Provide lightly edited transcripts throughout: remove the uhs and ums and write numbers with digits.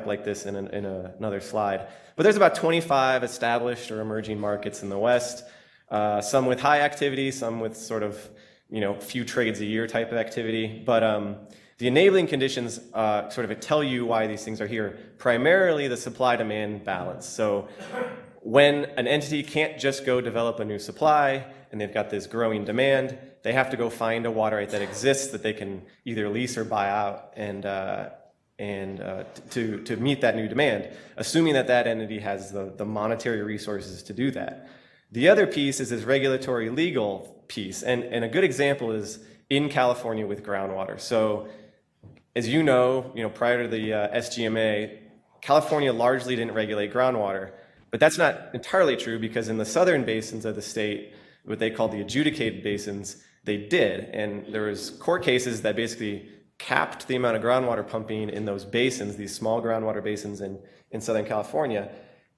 up like this in another slide. But there's about 25 established or emerging markets in the West, some with high activity, some with sort of, few trades a year type of activity. But the enabling conditions sort of tell you why these things are here. Primarily the supply-demand balance. So when an entity can't just go develop a new supply and they've got this growing demand, they have to go find a water right that exists that they can either lease or buy out and to meet that new demand, assuming that that entity has the monetary resources to do that. The other piece is this regulatory legal piece, and a good example is in California with groundwater. So as you know, prior to the SGMA, California largely didn't regulate groundwater, but that's not entirely true because in the southern basins of the state, what they call the adjudicated basins, they did. And there was court cases that basically capped the amount of groundwater pumping in those basins, these small groundwater basins in Southern California.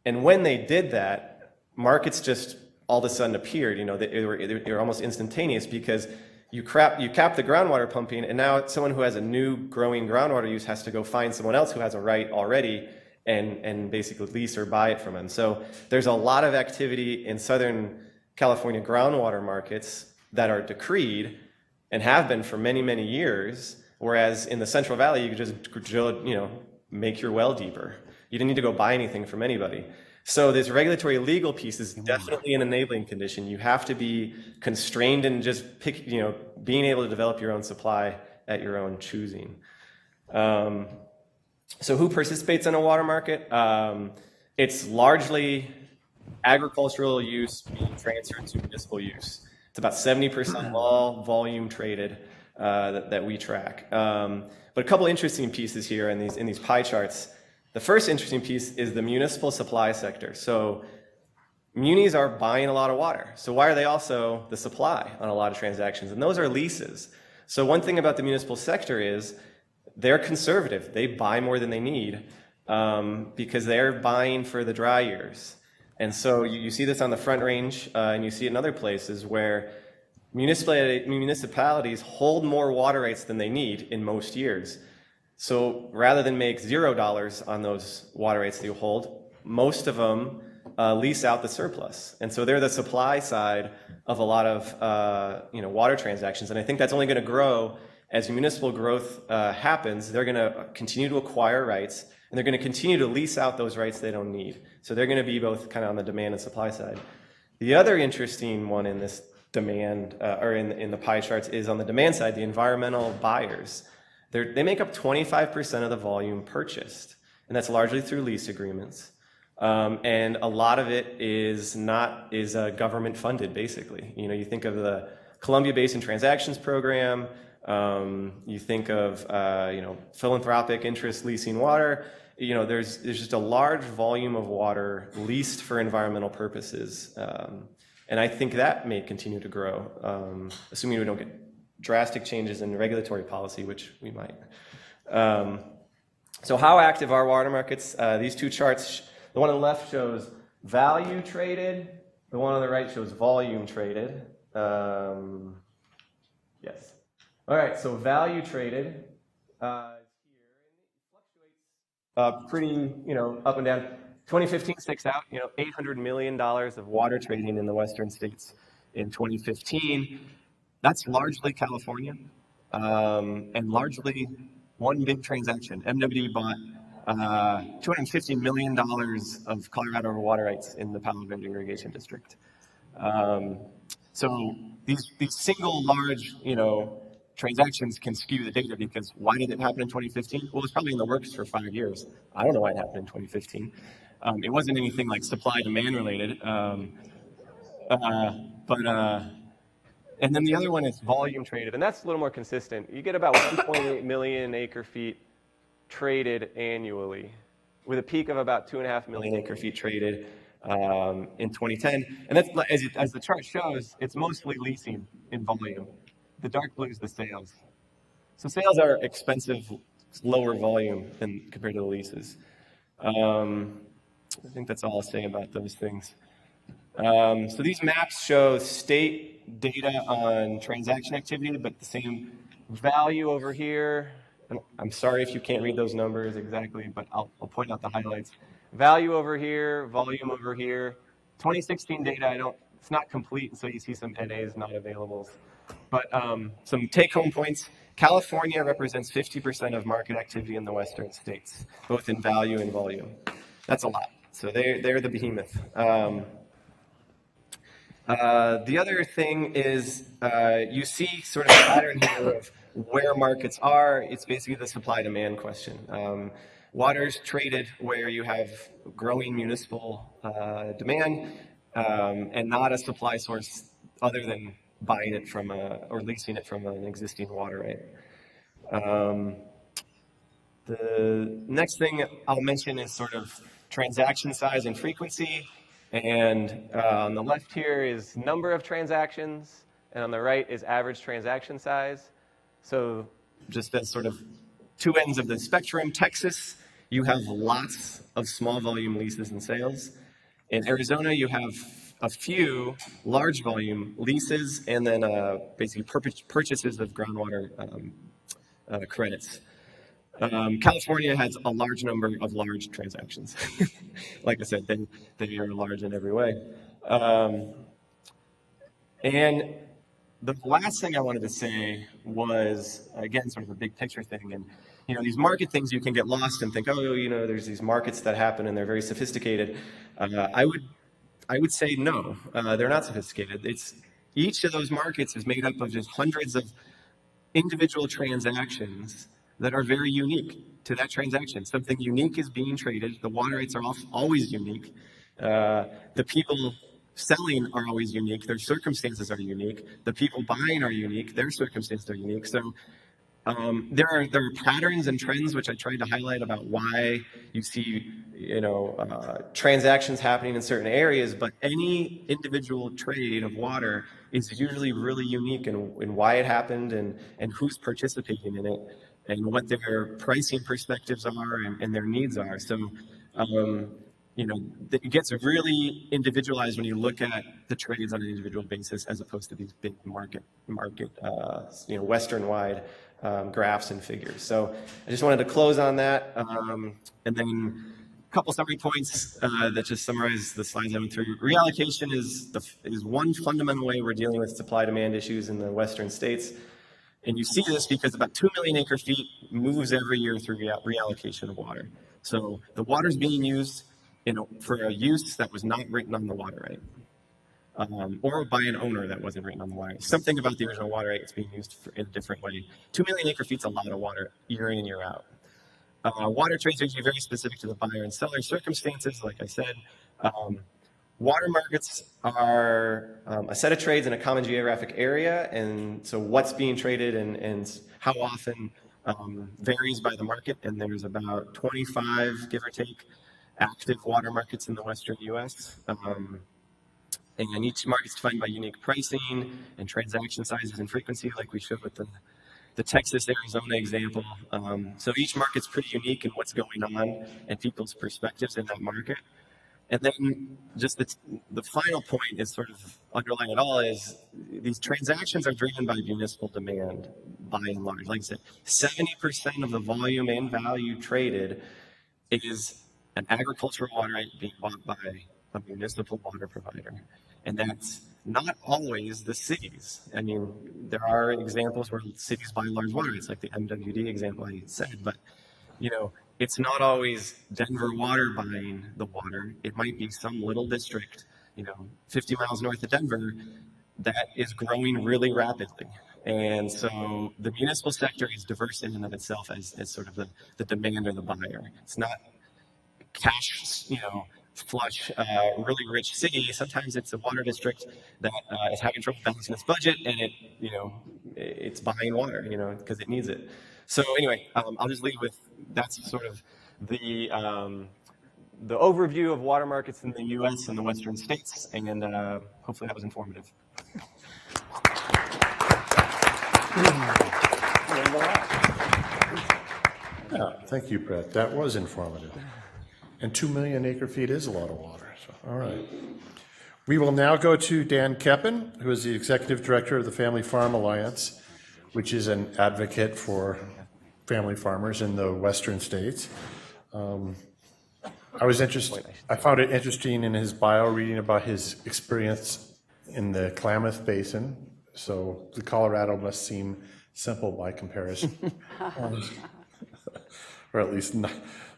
And when they did that, markets just all of a sudden appeared. They were almost instantaneous because you cap the groundwater pumping, and now someone who has a new growing groundwater use has to go find someone else who has a right already and basically lease or buy it from them. So there's a lot of activity in Southern California groundwater markets that are decreed and have been for many, many years, whereas in the Central Valley, you could just make your well deeper. You didn't need to go buy anything from anybody. So this regulatory legal piece is definitely an enabling condition. You have to be constrained in just being able to develop your own supply at your own choosing. So who participates in a water market? It's largely agricultural use being transferred to municipal use. It's about 70% of all volume traded that we track. But a couple interesting pieces here in these pie charts. The first interesting piece is the municipal supply sector. So munis are buying a lot of water. So why are they also the supply on a lot of transactions? And those are leases. So one thing about the municipal sector is they're conservative. They buy more than they need because they're buying for the dry years. And so you see this on the Front Range, and you see it in other places where municipalities hold more water rights than they need in most years. So rather than make $0 on those water rights that you hold, most of them lease out the surplus. And so they're the supply side of a lot of water transactions. And I think that's only going to grow as municipal growth happens. They're going to continue to acquire rights, and they're going to continue to lease out those rights they don't need. So they're going to be both kind of on the demand and supply side. The other interesting one in this demand, or in the pie charts, is on the demand side, the environmental buyers. They make up 25% of the volume purchased, and that's largely through lease agreements. And a lot of it is government funded, basically. You think of the Columbia Basin Transactions Program. You think of philanthropic interest leasing water. There's just a large volume of water leased for environmental purposes, and I think that may continue to grow, assuming we don't get drastic changes in regulatory policy, which we might. So how active are water markets? These two charts, the one on the left shows value traded, the one on the right shows volume traded. Yes. All right, so value traded here fluctuates pretty, up and down. 2015 sticks out, $800 million of water trading in the western states in 2015. That's largely California, and largely one big transaction. MWD bought $250 million of Colorado water rights in the Palo Verde Irrigation District. So these single large, transactions can skew the data because why did it happen in 2015? Well, it was probably in the works for 5 years. I don't know why it happened in 2015. It wasn't anything like supply-demand related, and then the other one is volume traded, and that's a little more consistent. You get about 1.8 million acre feet traded annually, with a peak of about 2.5 million acre feet traded in 2010. And that's, as the chart shows, it's mostly leasing in volume. The dark blue is the sales. So sales are expensive, lower volume compared to the leases. I think that's all I'll say about those things. So these maps show state data on transaction activity, but the same value over here and I'm sorry if you can't read those numbers exactly, but I'll point out the highlights. Value over here, volume over here. 2016 data, it's not complete, so you see some NAs not available. But some take-home points. California represents 50% of market activity in the western states, both in value and volume. That's a lot. So they're the behemoth. The other thing is you see sort of a pattern here of where markets are. It's basically the supply-demand question. Water's traded where you have growing municipal demand and not a supply source other than buying it from or leasing it from an existing water right. The next thing I'll mention is sort of transaction size and frequency. And on the left here is number of transactions, and on the right is average transaction size. So just as sort of two ends of the spectrum, Texas, you have lots of small volume leases and sales. In Arizona, you have a few large volume leases and then basically purchases of groundwater credits. California has a large number of large transactions. Like I said, they are large in every way. And the last thing I wanted to say was, again, sort of a big picture thing. And, these market things, you can get lost and think, oh, there's these markets that happen and they're very sophisticated. I would say no, they're not sophisticated. Each of those markets is made up of just hundreds of individual transactions that are very unique to that transaction. Something unique is being traded. The water rates are always unique. The people selling are always unique. Their circumstances are unique. The people buying are unique. Their circumstances are unique. So there are patterns and trends which I tried to highlight about why you see transactions happening in certain areas, but any individual trade of water is usually really unique in why it happened and who's participating in it, and what their pricing perspectives are and their needs are. So, it gets really individualized when you look at the trades on an individual basis as opposed to these big market, Western-wide graphs and figures. So I just wanted to close on that. And then a couple summary points that just summarize the slides I went through. Reallocation is one fundamental way we're dealing with supply-demand issues in the Western states. And you see this because about 2 million acre feet moves every year through reallocation of water. So the water's being used for a use that was not written on the water right, or by an owner that wasn't written on the water right. Something about the original water right is being used in a different way. 2 million acre feet's a lot of water year in and year out. Water trades are usually very specific to the buyer and seller circumstances, like I said. Water markets are a set of trades in a common geographic area, and so what's being traded and how often varies by the market, and there's about 25, give or take, active water markets in the western U.S. And each market's defined by unique pricing and transaction sizes and frequency, like we showed with the Texas-Arizona example. So each market's pretty unique in what's going on and people's perspectives in that market. And then just the final point is sort of underlying it all is these transactions are driven by municipal demand by and large. Like I said, 70% of the volume and value traded is an agricultural water right being bought by a municipal water provider. And that's not always the cities. I mean, there are examples where cities buy large water rights, like the MWD example I said, but it's not always Denver Water buying the water. It might be some little district, 50 miles north of Denver that is growing really rapidly. And so the municipal sector is diverse in and of itself as sort of the demand or the buyer. It's not cash, flush, really rich city. Sometimes it's a water district that is having trouble balancing its budget, and it's buying water, because it needs it. So anyway, I'll just leave with that's sort of the overview of water markets in the U.S. and the western states, and hopefully that was informative. Yeah, thank you, Brett. That was informative. And 2 million acre feet is a lot of water. So, all right. We will now go to Dan Keppen, who is the Executive Director of the Family Farm Alliance, which is an advocate for family farmers in the western states. I found it interesting in his bio reading about his experience in the Klamath Basin. So the Colorado must seem simple by comparison, or at least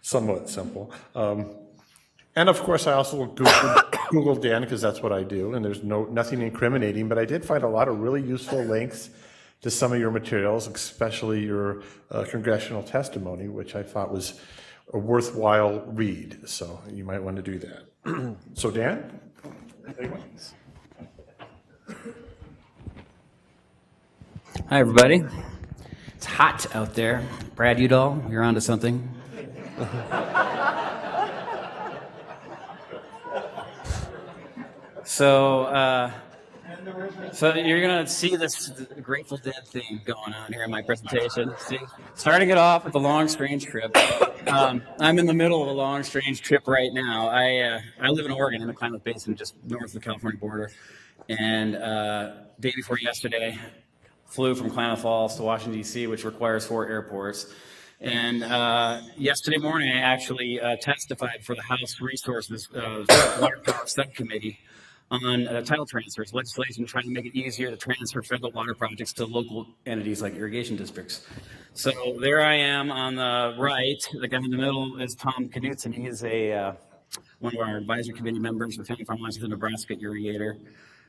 somewhat simple. And of course, I also Googled Dan because that's what I do, and there's nothing incriminating, but I did find a lot of really useful links to some of your materials, especially your congressional testimony, which I thought was a worthwhile read. So you might want to do that. So Dan? Hi, everybody. It's hot out there. Brad Udall, you're onto something. So you're going to see this Grateful Dead theme going on here in my presentation. See, starting it off with the long, strange trip. I'm in the middle of a long, strange trip right now. I live in Oregon in the Klamath Basin, just north of the California border. And day before yesterday, flew from Klamath Falls to Washington, D.C., which requires 4 airports. And yesterday morning, I actually testified for the House Resources Water Power Subcommittee on title transfers, legislation trying to make it easier to transfer federal water projects to local entities like irrigation districts. So there I am on the right. The guy in the middle is Tom Knudsen. He is one of our advisory committee members for Family Farm Lines of the Nebraska Irrigator.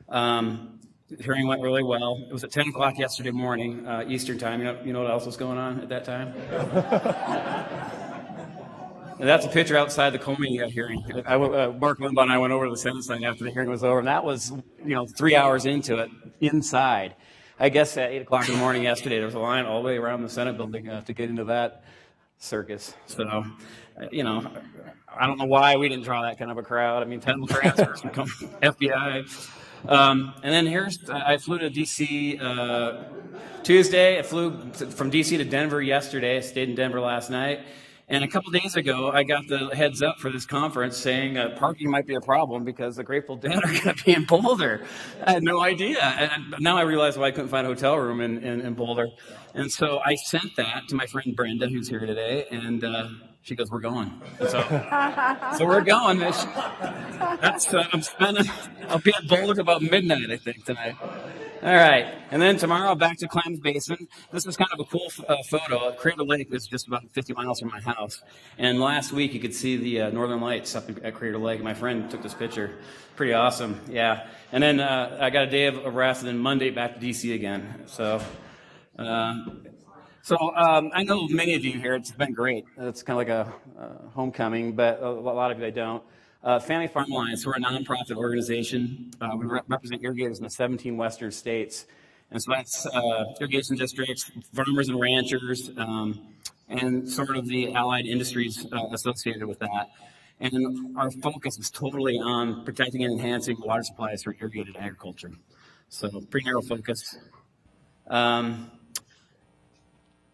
The hearing went really well. It was at 10 o'clock yesterday morning, Eastern time. You know what else was going on at that time? And that's a picture outside the Comey hearing. Mark Limbaugh and I went over to the Senate side after the hearing was over, and that was, 3 hours into it, inside. I guess at 8 o'clock in the morning yesterday, there was a line all the way around the Senate building to get into that circus. So, I don't know why we didn't draw that kind of a crowd. I mean, title transfers, FBI. And then I flew to D.C. Tuesday. I flew from D.C. to Denver yesterday. I stayed in Denver last night. And a couple days ago, I got the heads up for this conference saying parking might be a problem because the Grateful Dead are going to be in Boulder. I had no idea. And now I realize why I couldn't find a hotel room in Boulder. And so I sent that to my friend Brenda, who's here today, and she goes, "We're going." And so we're going. I'll be at Boulder about midnight, I think, tonight. All right, and then tomorrow back to Klamath Basin. This is kind of a cool photo. Crater Lake is just about 50 miles from my house. And last week you could see the northern lights up at Crater Lake. My friend took this picture. Pretty awesome, yeah. And then I got a day of rest, and then Monday back to D.C. again. So I know many of you here, it's been great. It's kind of like a homecoming, but a lot of you I don't. Family Farm Lines, we're a nonprofit organization. We represent irrigators in the 17 western states. And so that's irrigation districts, farmers and ranchers, and sort of the allied industries associated with that. And our focus is totally on protecting and enhancing water supplies for irrigated agriculture. So pretty narrow focus.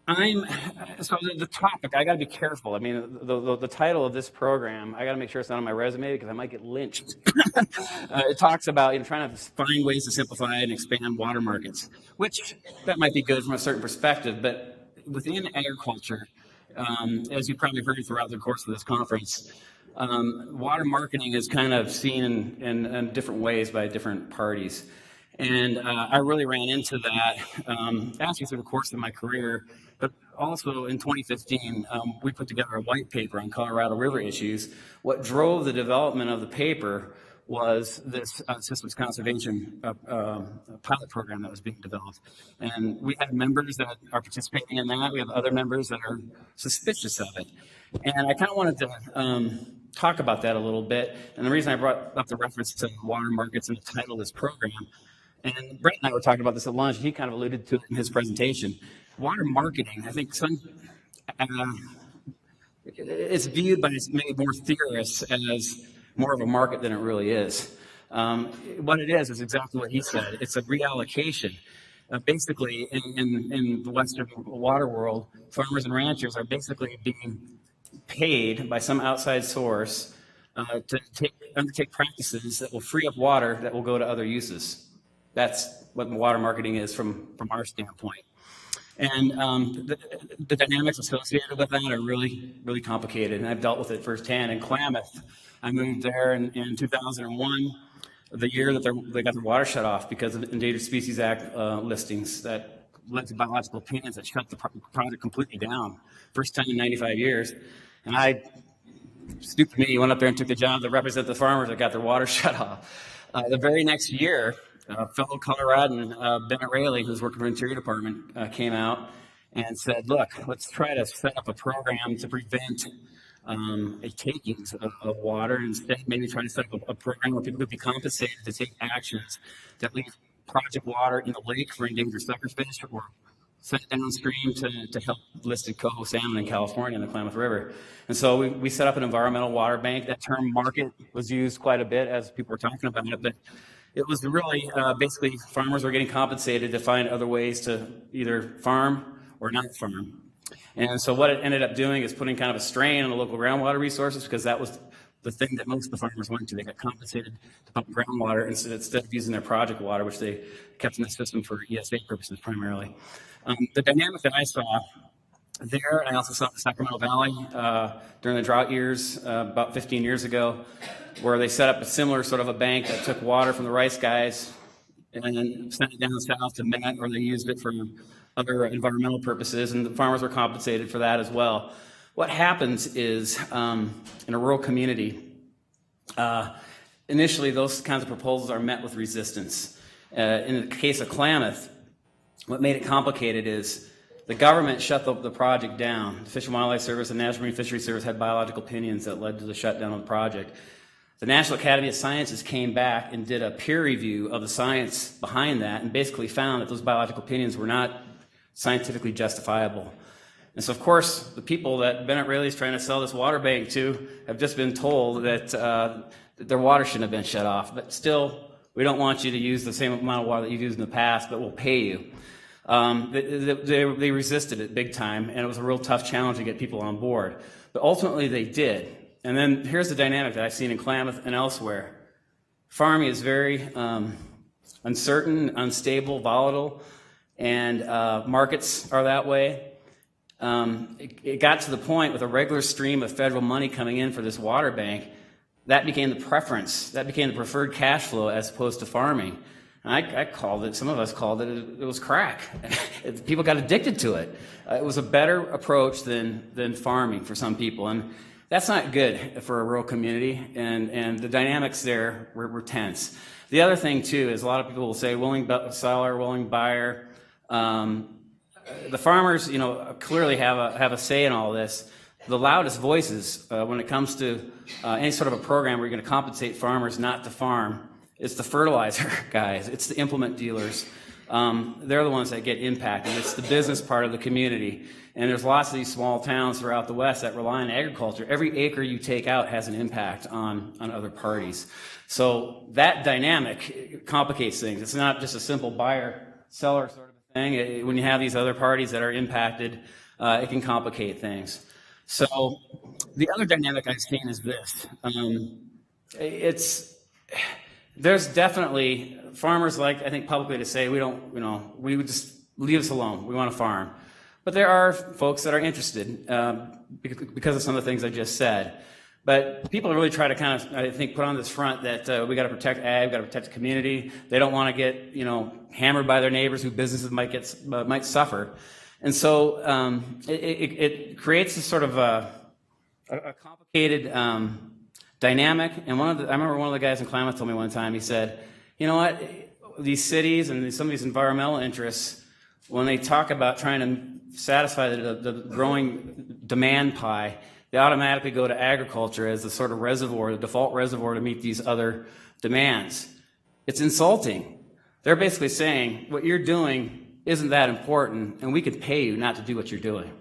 The topic, I got to be careful. I mean, the title of this program, I got to make sure it's not on my resume because I might get lynched. It talks about trying to find ways to simplify and expand water markets, which that might be good from a certain perspective, but within agriculture, as you've probably heard throughout the course of this conference, water marketing is kind of seen in different ways by different parties. And I really ran into that actually through the course of my career, but also in 2015, we put together a white paper on Colorado River issues. What drove the development of the paper was this systems conservation pilot program that was being developed. And we have members that are participating in that. We have other members that are suspicious of it. And I kind of wanted to talk about that a little bit. And the reason I brought up the reference to water markets and the title of this program, and Brett and I were talking about this at lunch, he kind of alluded to it in his presentation. Water marketing, I think it's viewed by maybe more theorists as more of a market than it really is. What it is exactly what he said. It's a reallocation. Basically, in the Western water world, farmers and ranchers are basically being paid by some outside source to undertake practices that will free up water that will go to other uses. That's what water marketing is from our standpoint. And the dynamics associated with that are really, really complicated. And I've dealt with it firsthand. In Klamath, I moved there in 2001, the year that they got the water shut off because of Endangered Species Act listings that led to biological opinions that shut the project completely down. First time in 95 years. And I, stupid me, went up there and took the job to represent the farmers that got their water shut off. The very next year, fellow Coloradan, Bennett Rayleigh, who's working for the Interior Department, came out and said, look, let's try to set up a program to prevent a takings of water, and instead maybe try to set up a program where people could be compensated to take actions that leave project water in the lake for endangered suckerfish or sent downstream to help listed coho salmon in California in the Klamath River. And so we set up an environmental water bank. That term market was used quite a bit as people were talking about it, but it was really basically farmers were getting compensated to find other ways to either farm or not farm. And so what it ended up doing is putting kind of a strain on the local groundwater resources, because that was the thing that most of the farmers went to. They got compensated to pump groundwater instead of using their project water, which they kept in the system for ESA purposes primarily. The dynamic that I saw there, I also saw in the Sacramento Valley during the drought years about 15 years ago, where they set up a similar sort of a bank that took water from the rice guys and then sent it down south to Met, or they used it for other environmental purposes, and the farmers were compensated for that as well. What happens is in a rural community, initially those kinds of proposals are met with resistance. In the case of Klamath, what made it complicated is the government shut the project down. The Fish and Wildlife Service and National Marine Fisheries Service had biological opinions that led to the shutdown of the project. The National Academy of Sciences came back and did a peer review of the science behind that and basically found that those biological opinions were not scientifically justifiable. And so, of course, the people that Bennett Rayleigh is trying to sell this water bank to have just been told that their water shouldn't have been shut off. But still, we don't want you to use the same amount of water that you've used in the past, but we'll pay you. They resisted it big time, and it was a real tough challenge to get people on board. But ultimately, they did. And then here's the dynamic that I've seen in Klamath and elsewhere. Farming is very uncertain, unstable, volatile, and markets are that way. It got to the point with a regular stream of federal money coming in for this water bank, that became the preference, that became the preferred cash flow as opposed to farming. And I called it, some of us called it, it was crack. People got addicted to it. It was a better approach than farming for some people. And that's not good for a rural community, and the dynamics there were tense. The other thing, too, is a lot of people will say willing seller, willing buyer. The farmers, clearly have a say in all this. The loudest voices when it comes to any sort of a program where you're going to compensate farmers not to farm, it's the fertilizer guys, it's the implement dealers. They're the ones that get impacted. It's the business part of the community. And there's lots of these small towns throughout the West that rely on agriculture. Every acre you take out has an impact on other parties. So that dynamic complicates things. It's not just a simple buyer-seller sort of a thing. When you have these other parties that are impacted, it can complicate things. So the other dynamic I've seen is this. There's definitely farmers like, I think publicly to say, we would just leave us alone. We want to farm. But there are folks that are interested because of some of the things I just said. But people really try to kind of, I think, put on this front that we got to protect ag, we got to protect the community. They don't want to get, hammered by their neighbors whose businesses might suffer. And so it creates this sort of a complicated dynamic. And I remember one of the guys in Klamath told me one time, he said, you know what, these cities and some of these environmental interests, when they talk about trying to satisfy the growing demand pie, they automatically go to agriculture as the sort of reservoir, the default reservoir to meet these other demands. It's insulting. They're basically saying, what you're doing isn't that important, and we could pay you not to do what you're doing.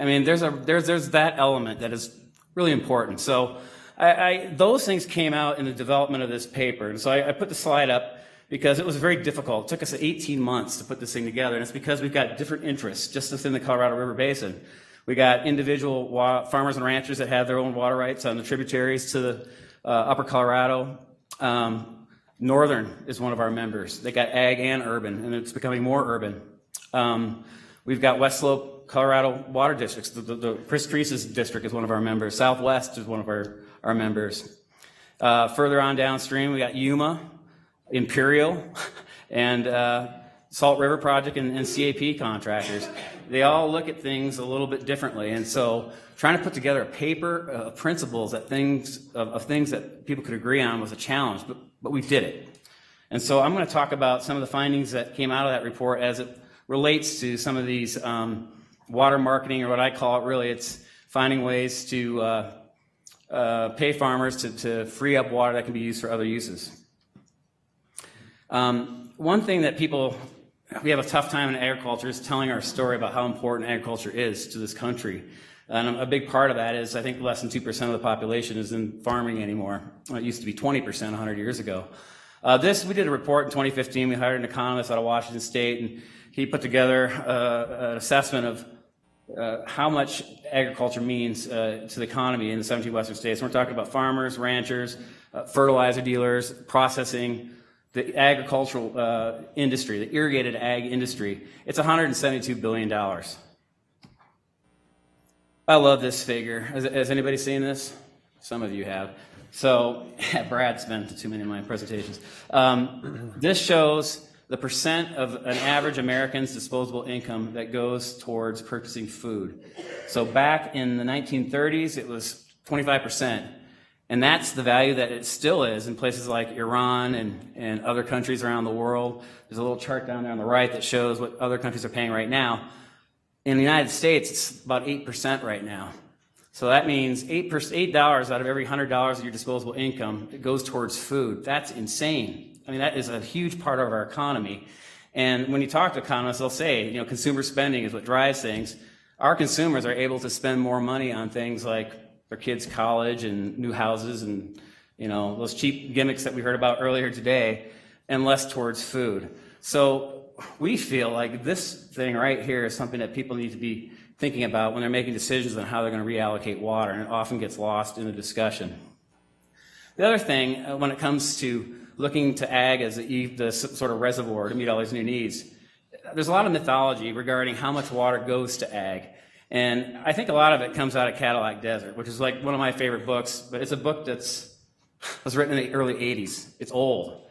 I mean, there's that element that is really important. So those things came out in the development of this paper. And so I put the slide up because it was very difficult. It took us 18 months to put this thing together, and it's because we've got different interests just within the Colorado River Basin. We got individual farmers and ranchers that have their own water rights on the tributaries to the upper Colorado. Northern is one of our members. They got ag and urban, and it's becoming more urban. We've got West Slope, Colorado water districts. The Chris Treese's district is one of our members. Southwest is one of our members. Further on downstream, we got Yuma, Imperial, and Salt River Project and CAP contractors. They all look at things a little bit differently, and so trying to put together a paper of principles of things that people could agree on was a challenge, but we did it. And so I'm going to talk about some of the findings that came out of that report as it relates to some of these water marketing, or what I call it really, it's finding ways to pay farmers to free up water that can be used for other uses. One thing that we have a tough time in agriculture is telling our story about how important agriculture is to this country. And a big part of that is I think less than 2% of the population is in farming anymore. It used to be 20% 100 years ago. We did a report in 2015. We hired an economist out of Washington State, and he put together an assessment of how much agriculture means to the economy in the 17 western states. And we're talking about farmers, ranchers, fertilizer dealers, processing, the agricultural industry, the irrigated ag industry. It's $172 billion. I love this figure. Has anybody seen this? Some of you have. So, Brad's been to too many of my presentations. This shows the percent of an average American's disposable income that goes towards purchasing food. So back in the 1930s, it was 25%. And that's the value that it still is in places like Iran and other countries around the world. There's a little chart down there on the right that shows what other countries are paying right now. In the United States, it's about 8% right now. So that means $8 out of every $100 of your disposable income goes towards food. That's insane. I mean, that is a huge part of our economy. And when you talk to economists, they'll say, consumer spending is what drives things. Our consumers are able to spend more money on things like their kids' college and new houses and, those cheap gimmicks that we heard about earlier today, and less towards food. So we feel like this thing right here is something that people need to be thinking about when they're making decisions on how they're going to reallocate water, and it often gets lost in the discussion. The other thing, when it comes to looking to ag as the sort of reservoir to meet all these new needs, there's a lot of mythology regarding how much water goes to ag. And I think a lot of it comes out of Cadillac Desert, which is like one of my favorite books, but it's a book was written in the early 80s. It's old.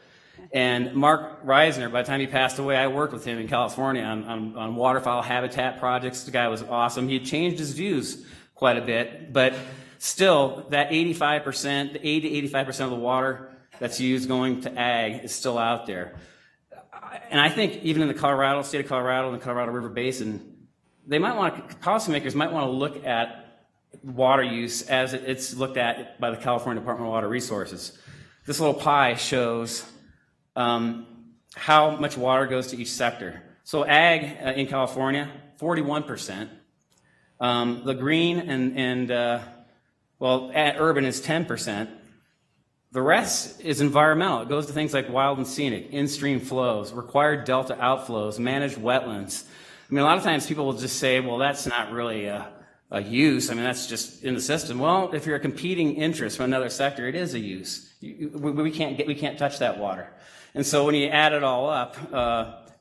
And Mark Reisner, by the time he passed away, I worked with him in California on waterfowl habitat projects. The guy was awesome. He had changed his views quite a bit, but still, that 85%, the 80 to 85% of the water that's used going to ag is still out there. And I think even in the state of Colorado and the Colorado River Basin, policymakers might want to look at water use as it's looked at by the California Department of Water Resources. This little pie shows how much water goes to each sector. So ag in California, 41%. The green and urban is 10%. The rest is environmental. It goes to things like wild and scenic, in-stream flows, required delta outflows, managed wetlands. I mean, a lot of times people will just say, well, that's not really a use. I mean, that's just in the system. Well, if you're a competing interest from another sector, it is a use. We can't touch that water. And so when you add it all up,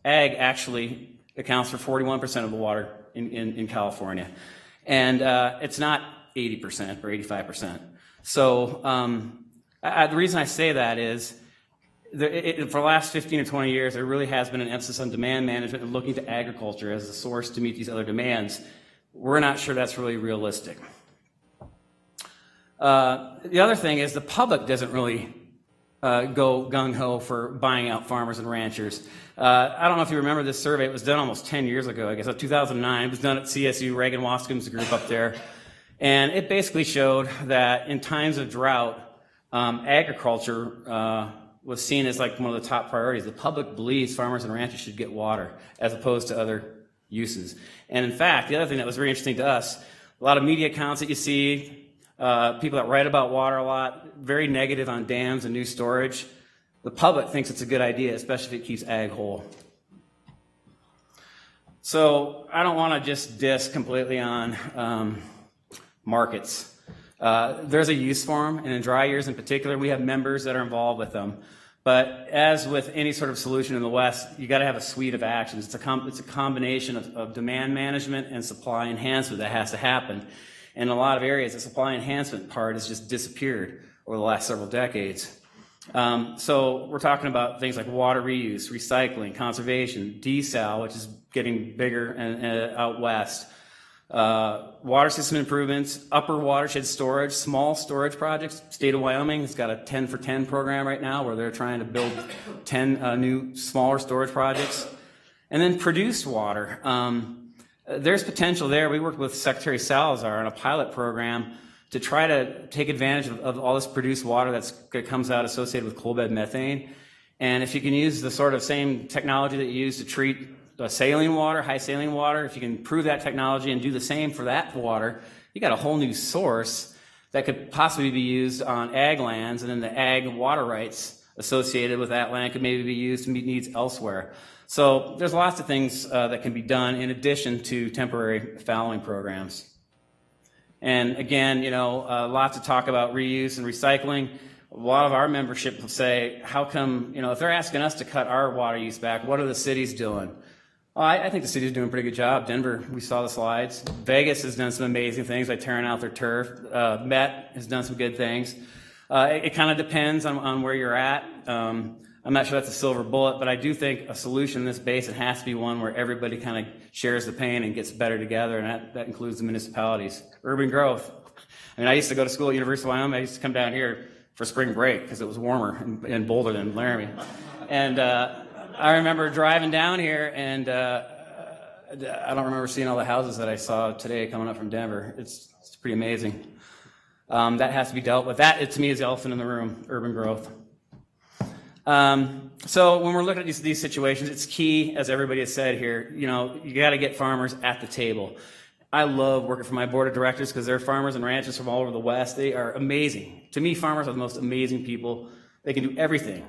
ag actually accounts for 41% of the water in California. And it's not 80% or 85%. So the reason I say that is for the last 15 or 20 years, there really has been an emphasis on demand management and looking to agriculture as a source to meet these other demands. We're not sure that's really realistic. The other thing is the public doesn't really go gung-ho for buying out farmers and ranchers. I don't know if you remember this survey. It was done almost 10 years ago, I guess, 2009. It was done at CSU, Reagan Wascom's group up there. And it basically showed that in times of drought, agriculture was seen as like one of the top priorities. The public believes farmers and ranchers should get water as opposed to other uses. And in fact, the other thing that was very interesting to us, a lot of media accounts that you see, people that write about water a lot, very negative on dams and new storage. The public thinks it's a good idea, especially if it keeps ag whole. So I don't want to just diss completely on markets. There's a use for them, and in dry years in particular, we have members that are involved with them. But as with any sort of solution in the West, you got to have a suite of actions. It's a combination of demand management and supply enhancement that has to happen. In a lot of areas, the supply enhancement part has just disappeared over the last several decades. So we're talking about things like water reuse, recycling, conservation, desal, which is getting bigger and out west. Water system improvements, upper watershed storage, small storage projects. State of Wyoming has got a 10 for 10 program right now where they're trying to build 10 new smaller storage projects. And then produced water. There's potential there. We worked with Secretary Salazar on a pilot program to try to take advantage of all this produced water that comes out associated with coal bed methane. And if you can use the sort of same technology that you use to treat saline water, high saline water, if you can prove that technology and do the same for that water, you got a whole new source that could possibly be used on ag lands, and then the ag water rights associated with that land could maybe be used to meet needs elsewhere. So there's lots of things that can be done in addition to temporary fallowing programs. And again, lots of talk about reuse and recycling. A lot of our membership will say, how come, if they're asking us to cut our water use back, what are the cities doing? Well, I think the city's doing a pretty good job. Denver, we saw the slides. Vegas has done some amazing things by tearing out their turf. Met has done some good things. It kind of depends on where you're at. I'm not sure that's a silver bullet, but I do think a solution in this basin has to be one where everybody kind of shares the pain and gets better together, and that includes the municipalities. Urban growth. I mean, I used to go to school at University of Wyoming. I used to come down here for spring break because it was warmer in Boulder than Laramie. And I remember driving down here, and I don't remember seeing all the houses that I saw today coming up from Denver. It's pretty amazing. That has to be dealt with. That, to me, is the elephant in the room, urban growth. So when we're looking at these situations, it's key, as everybody has said here, you got to get farmers at the table. I love working for my board of directors because they're farmers and ranchers from all over the West. They are amazing. To me, farmers are the most amazing people. They can do everything.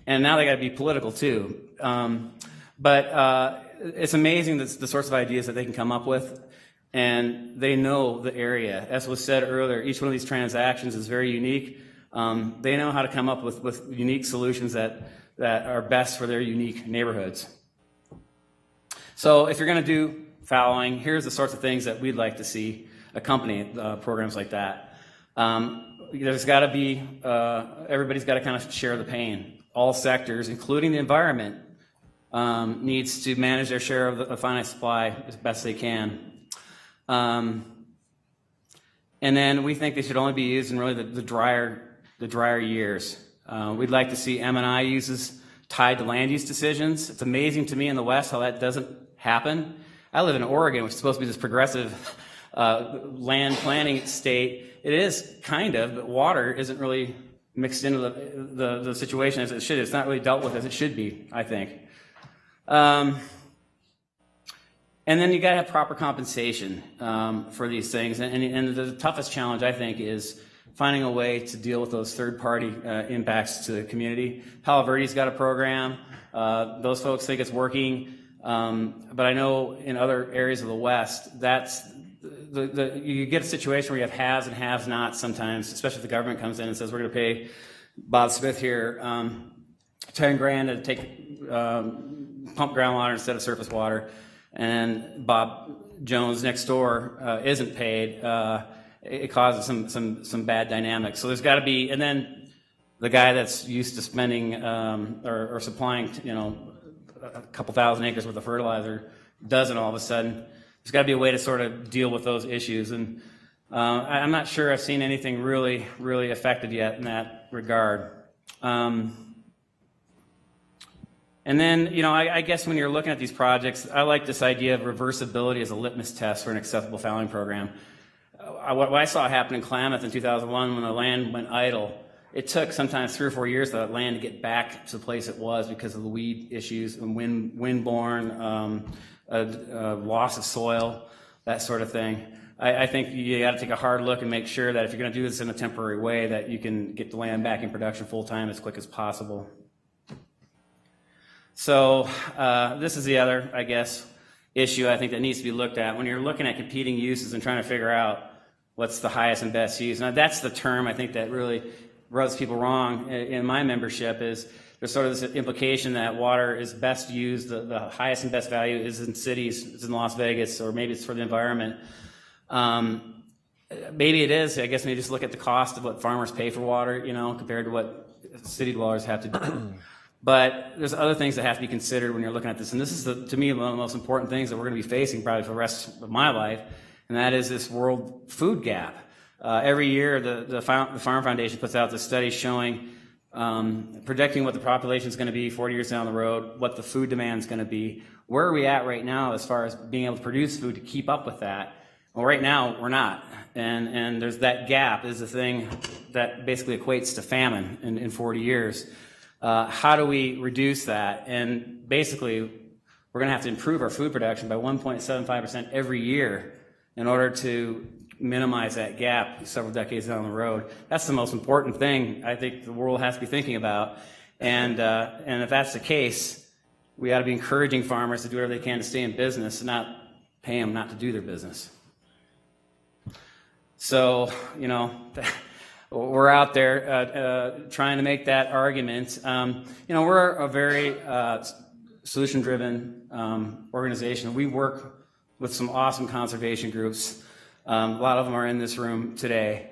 And now they got to be political too. But it's amazing the sorts of ideas that they can come up with. And they know the area. As was said earlier, each one of these transactions is very unique. They know how to come up with unique solutions that are best for their unique neighborhoods. So if you're going to do fallowing, here's the sorts of things that we'd like to see accompany programs like that. There's got to be, everybody's got to kind of share the pain. All sectors, including the environment, needs to manage their share of the finite supply as best they can. And then we think they should only be used in really the drier years. We'd like to see M&I uses tied to land use decisions. It's amazing to me in the West how that doesn't happen. I live in Oregon, which is supposed to be this progressive land planning state. It is kind of, but water isn't really mixed into the situation as it should. It's not really dealt with as it should be, I think. And then you got to have proper compensation for these things. And the toughest challenge, I think, is finding a way to deal with those third-party impacts to the community. Palo Verde's got a program. Those folks think it's working. But I know in other areas of the West, that's you get a situation where you have haves and have-nots sometimes, especially if the government comes in and says, we're going to pay Bob Smith here $10,000 to take pump groundwater instead of surface water, and Bob Jones next door isn't paid. It causes some bad dynamics. So there's got to be, and then the guy that's used to spending or supplying, a couple thousand acres worth of fertilizer doesn't all of a sudden. There's got to be a way to sort of deal with those issues, and I'm not sure I've seen anything really, really effective yet in that regard. And then, I guess when you're looking at these projects, I like this idea of reversibility as a litmus test for an acceptable fallowing program. What I saw happen in Klamath in 2001 when the land went idle, it took sometimes 3 or 4 years for that land to get back to the place it was because of the weed issues and windborne, loss of soil, that sort of thing. I think you got to take a hard look and make sure that if you're going to do this in a temporary way, that you can get the land back in production full time as quick as possible. So this is the other, I guess, issue I think that needs to be looked at when you're looking at competing uses and trying to figure out what's the highest and best use. Now that's the term I think that really rubs people wrong in my membership is there's sort of this implication that water is best used, the highest and best value is in cities, it's in Las Vegas, or maybe it's for the environment. Maybe it is. I guess maybe just look at the cost of what farmers pay for water, you know, compared to what city dwellers have to do. But there's other things that have to be considered when you're looking at this. And this is, to me, one of the most important things that we're going to be facing probably for the rest of my life, and that is this world food gap. Every year, the Farm Foundation puts out this study showing, projecting what the population is going to be 40 years down the road, what the food demand is going to be. Where are we at right now as far as being able to produce food to keep up with that? Well, right now, we're not. And there's that gap is the thing that basically equates to famine in 40 years. How do we reduce that? And basically, we're going to have to improve our food production by 1.75% every year in order to minimize that gap several decades down the road. That's the most important thing I think the world has to be thinking about. And if that's the case, we ought to be encouraging farmers to do whatever they can to stay in business, not pay them not to do their business. So, you know, we're out there trying to make that argument. You know, we're a very solution-driven organization. We work with some awesome conservation groups. A lot of them are in this room today.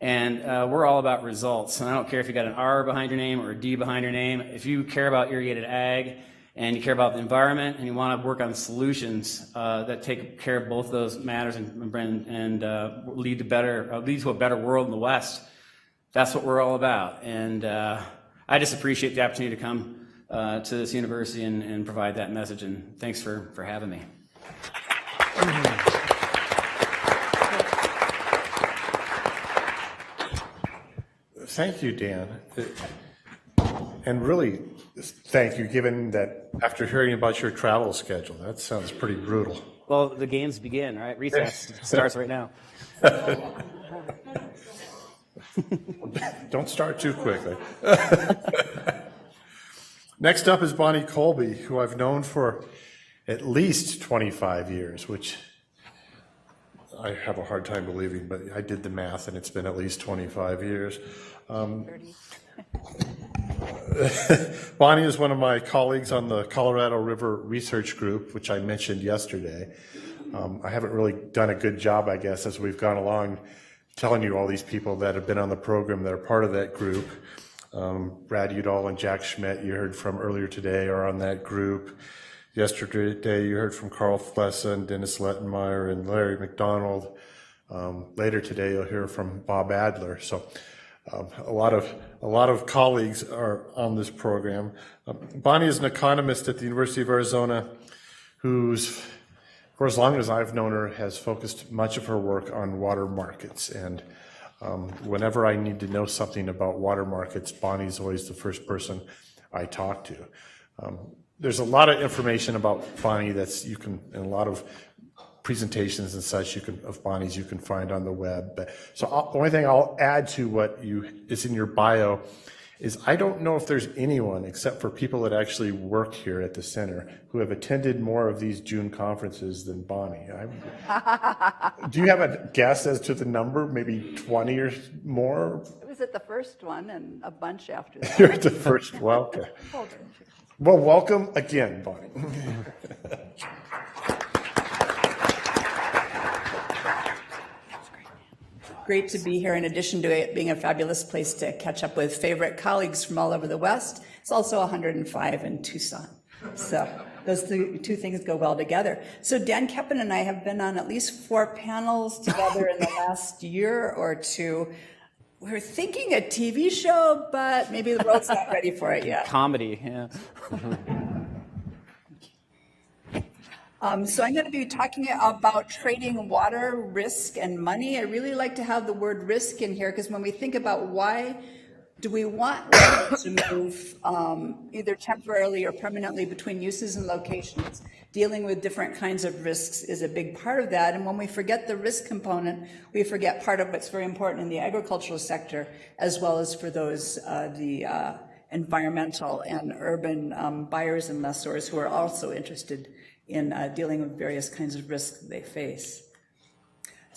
And we're all about results. And I don't care if you got an R behind your name or a D behind your name. If you care about irrigated ag and you care about the environment and you want to work on solutions that take care of both those matters and lead to a better world in the West, that's what we're all about. And I just appreciate the opportunity to come to this university and provide that message. And thanks for having me. Thank you, Dan. And really, thank you, given that after hearing about your travel schedule, that sounds pretty brutal. Well, the games begin, right? Recess starts right now. Don't start too quickly. Next up is Bonnie Colby, who I've known for at least 25 years, which I have a hard time believing, but I did the math and it's been at least 25 years. 30. Bonnie is one of my colleagues on the Colorado River Research Group, which I mentioned yesterday. I haven't really done a good job, I guess, as we've gone along, telling you all these people that have been on the program that are part of that group. Brad Udall and Jack Schmidt, you heard from earlier today, are on that group. Yesterday, you heard from Carl Flessa and Dennis Lettenmeyer and Larry McDonald. Later today, you'll hear from Bob Adler. So a lot of colleagues are on this program. Bonnie is an economist at the University of Arizona who's, for as long as I've known her, has focused much of her work on water markets. And whenever I need to know something about water markets, Bonnie's always the first person I talk to. There's a lot of information about Bonnie that's you can, and a lot of presentations and such of Bonnie's you can find on the web. But so the only thing I'll add to what is in your bio is I don't know if there's anyone except for people that actually work here at the center who have attended more of these June conferences than Bonnie. Do you have a guess as to the number? Maybe 20 or more? It was at the first one and a bunch after that. You're at the first. Well, okay. Well, welcome again, Bonnie. Great to be here. In addition to it being a fabulous place to catch up with favorite colleagues from all over the West, it's also 105 in Tucson. So those two things go well together. So Dan Keppen and I have been on at least 4 panels together in the last year or two. We're thinking a TV show, but maybe the world's not ready for it yet. Comedy, yeah. So I'm going to be talking about trading water, risk, and money. I really like to have the word risk in here because when we think about why do we want water to move either temporarily or permanently between uses and locations, dealing with different kinds of risks is a big part of that. And when we forget the risk component, we forget part of what's very important in the agricultural sector, as well as for those, the environmental and urban buyers and lessors who are also interested in dealing with various kinds of risks they face.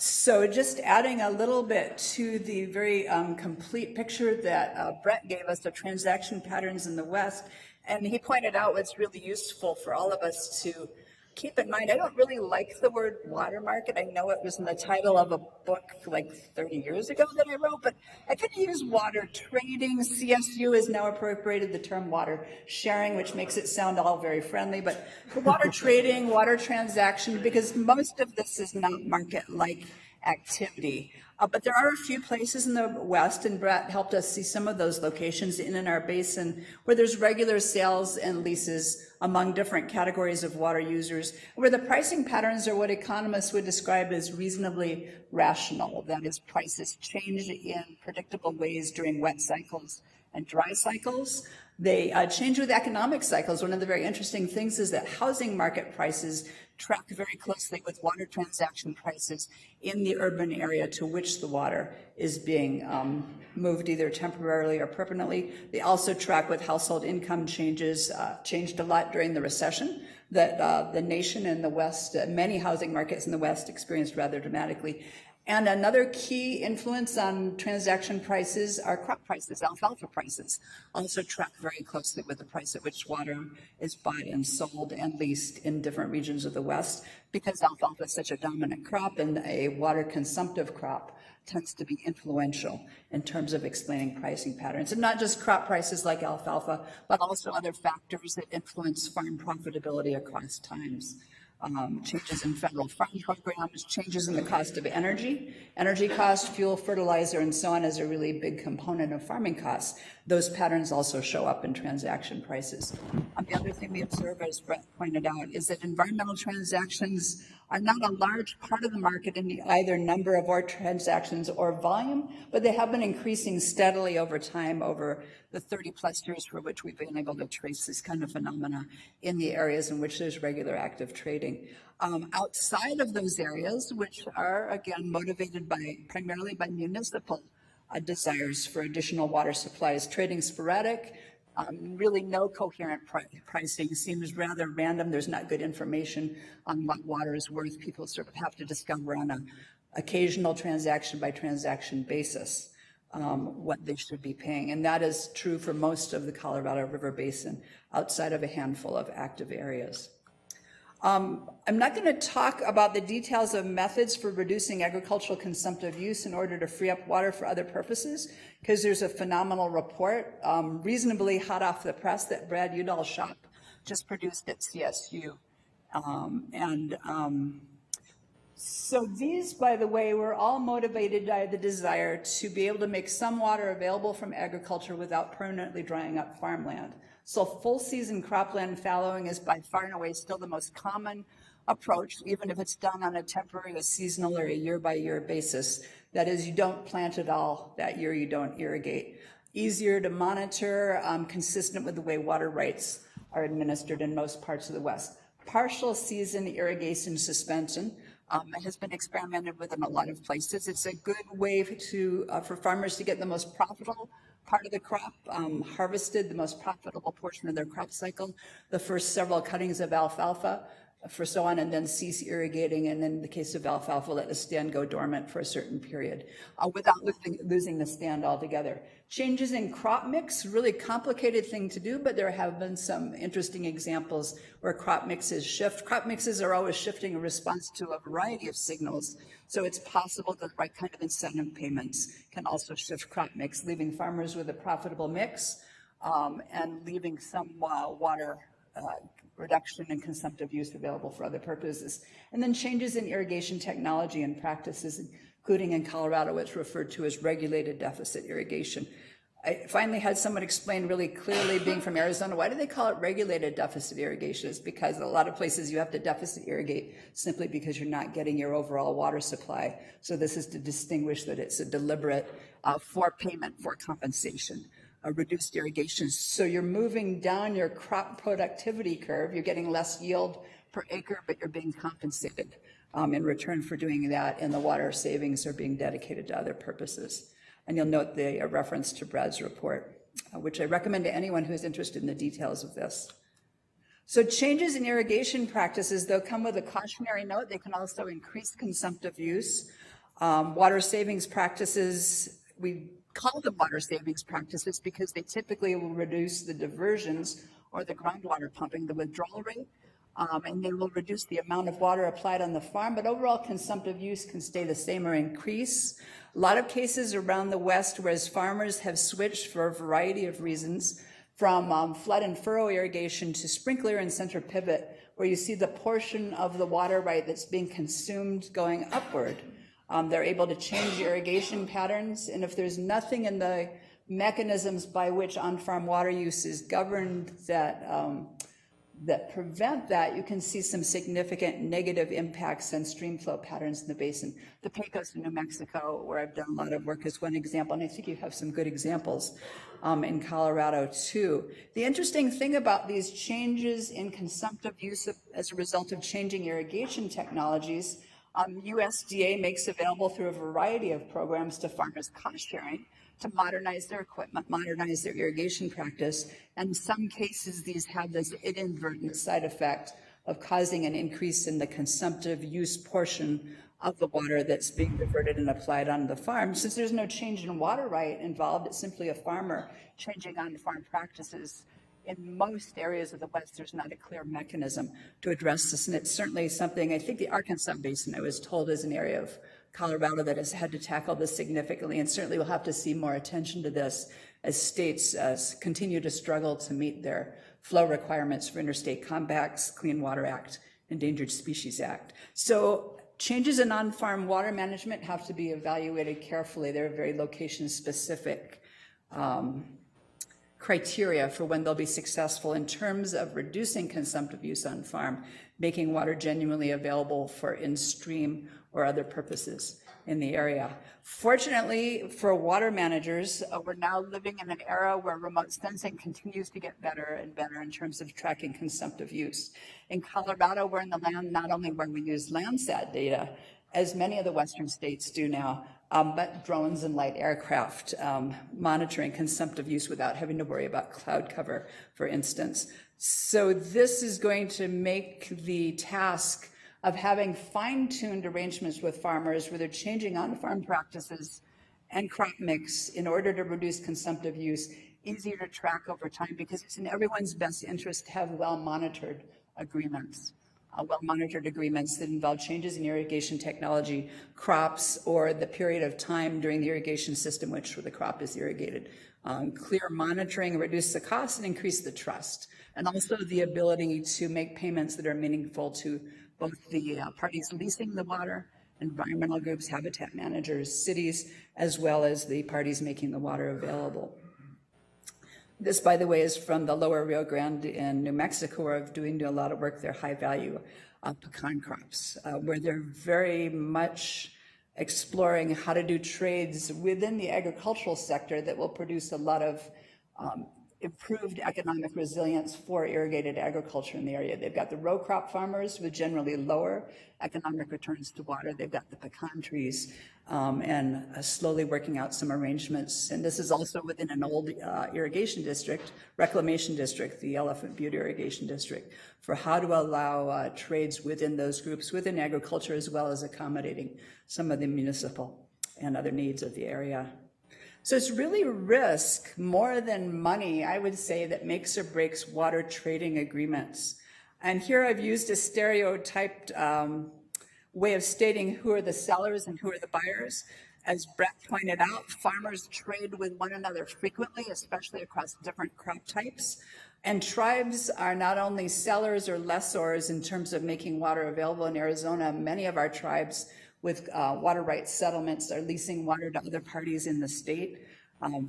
So just adding a little bit to the very complete picture that Brett gave us of transaction patterns in the West, and he pointed out what's really useful for all of us to keep in mind. I don't really like the word water market. I know it was in the title of a book like 30 years ago that I wrote, but I could use water trading. CSU has now appropriated the term water sharing, which makes it sound all very friendly, but for water trading, water transaction, because most of this is not market-like activity. But there are a few places in the West, and Brett helped us see some of those locations in our basin, where there's regular sales and leases among different categories of water users, where the pricing patterns are what economists would describe as reasonably rational. That is, prices change in predictable ways during wet cycles and dry cycles. They change with economic cycles. One of the very interesting things is that housing market prices track very closely with water transaction prices in the urban area to which the water is being moved either temporarily or permanently. They also track with household income changes, changed a lot during the recession that the nation in the West, many housing markets in the West experienced rather dramatically. And another key influence on transaction prices are crop prices. Alfalfa prices also track very closely with the price at which water is bought and sold and leased in different regions of the West, because alfalfa is such a dominant crop and a water consumptive crop tends to be influential in terms of explaining pricing patterns. And not just crop prices like alfalfa, but also other factors that influence farm profitability across times. Changes in federal farm programs, changes in the cost of energy cost, fuel, fertilizer, and so on is a really big component of farming costs. Those patterns also show up in transaction prices. The other thing we observe, as Brett pointed out, is that environmental transactions are not a large part of the market in either number of our transactions or volume, but they have been increasing steadily over time, over the 30 plus years for which we've been able to trace this kind of phenomena in the areas in which there's regular active trading. Outside of those areas, which are again motivated primarily by municipal desires for additional water supplies, trading sporadic, really no coherent pricing, seems rather random. There's not good information on what water is worth. People sort of have to discover on an occasional transaction by transaction basis what they should be paying. And that is true for most of the Colorado River Basin outside of a handful of active areas. I'm not going to talk about the details of methods for reducing agricultural consumptive use in order to free up water for other purposes, because there's a phenomenal report, reasonably hot off the press, that Brad Udall's shop just produced at CSU. So these, by the way, were all motivated by the desire to be able to make some water available from agriculture without permanently drying up farmland. So full season cropland fallowing is by far and away still the most common approach, even if it's done on a temporary, a seasonal, or a year-by-year basis. That is, you don't plant it all that year, you don't irrigate. Easier to monitor, consistent with the way water rights are administered in most parts of the West. Partial season irrigation suspension has been experimented with in a lot of places. It's a good way for farmers to get the most profitable part of the crop harvested, the most profitable portion of their crop cycle, the first several cuttings of alfalfa, for so on, and then cease irrigating, and in the case of alfalfa, let the stand go dormant for a certain period without losing the stand altogether. Changes in crop mix, really complicated thing to do, but there have been some interesting examples where crop mixes shift. Crop mixes are always shifting in response to a variety of signals, so it's possible that the right kind of incentive payments can also shift crop mix, leaving farmers with a profitable mix and leaving some water reduction in consumptive use available for other purposes. And then changes in irrigation technology and practices, including in Colorado, what's referred to as regulated deficit irrigation. I finally had someone explain really clearly, being from Arizona, why do they call it regulated deficit irrigation? It's because in a lot of places you have to deficit irrigate simply because you're not getting your overall water supply. So this is to distinguish that it's a deliberate for payment for compensation. Reduced irrigation. So you're moving down your crop productivity curve. You're getting less yield per acre, but you're being compensated in return for doing that, and the water savings are being dedicated to other purposes. And you'll note the reference to Brad's report, which I recommend to anyone who is interested in the details of this. So changes in irrigation practices, though, come with a cautionary note. They can also increase consumptive use. Water savings practices, we call them water savings practices because they typically will reduce the diversions or the groundwater pumping, the withdrawal rate, and they will reduce the amount of water applied on the farm, but overall consumptive use can stay the same or increase. A lot of cases around the West, whereas farmers have switched for a variety of reasons from flood and furrow irrigation to sprinkler and center pivot, where you see the portion of the water right that's being consumed going upward. They're able to change irrigation patterns, and if there's nothing in the mechanisms by which on-farm water use is governed that prevent that, you can see some significant negative impacts on stream flow patterns in the basin. The Pecos in New Mexico, where I've done a lot of work, is one example, and I think you have some good examples in Colorado too. The interesting thing about these changes in consumptive use as a result of changing irrigation technologies, USDA makes available through a variety of programs to farmers cost sharing to modernize their equipment, modernize their irrigation practice. And in some cases, these have this inadvertent side effect of causing an increase in the consumptive use portion of the water that's being diverted and applied on the farm. Since there's no change in water right involved, it's simply a farmer changing on-farm practices. In most areas of the West, there's not a clear mechanism to address this, and it's certainly something, I think the Arkansas Basin, I was told, is an area of Colorado that has had to tackle this significantly, and certainly we'll have to see more attention to this as states continue to struggle to meet their flow requirements for interstate compacts, Clean Water Act, Endangered Species Act. So changes in on-farm water management have to be evaluated carefully. They're very location-specific criteria for when they'll be successful in terms of reducing consumptive use on farm, making water genuinely available for in-stream or other purposes in the area. Fortunately for water managers, we're now living in an era where remote sensing continues to get better and better in terms of tracking consumptive use. In Colorado, we're in the land not only where we use Landsat data, as many of the Western states do now, but drones and light aircraft monitoring consumptive use without having to worry about cloud cover, for instance. So this is going to make the task of having fine-tuned arrangements with farmers where they're changing on-farm practices and crop mix in order to reduce consumptive use easier to track over time, because it's in everyone's best interest to have well-monitored agreements. Well-monitored agreements that involve changes in irrigation technology, crops, or the period of time during the irrigation system which the crop is irrigated. Clear monitoring reduce the cost and increase the trust, and also the ability to make payments that are meaningful to both the parties leasing the water, environmental groups, habitat managers, cities, as well as the parties making the water available. This, by the way, is from the lower Rio Grande in New Mexico, where I'm doing a lot of work there, high-value pecan crops, where they're very much exploring how to do trades within the agricultural sector that will produce a lot of improved economic resilience for irrigated agriculture in the area. They've got the row crop farmers with generally lower economic returns to water. They've got the pecan trees and slowly working out some arrangements. And this is also within an old irrigation district, reclamation district, the Elephant Butte Irrigation District, for how to allow trades within those groups, within agriculture, as well as accommodating some of the municipal and other needs of the area. So it's really risk more than money, I would say, that makes or breaks water trading agreements. And here I've used a stereotyped way of stating who are the sellers and who are the buyers. As Brett pointed out, farmers trade with one another frequently, especially across different crop types. And tribes are not only sellers or lessors in terms of making water available in Arizona. Many of our tribes with water rights settlements are leasing water to other parties in the state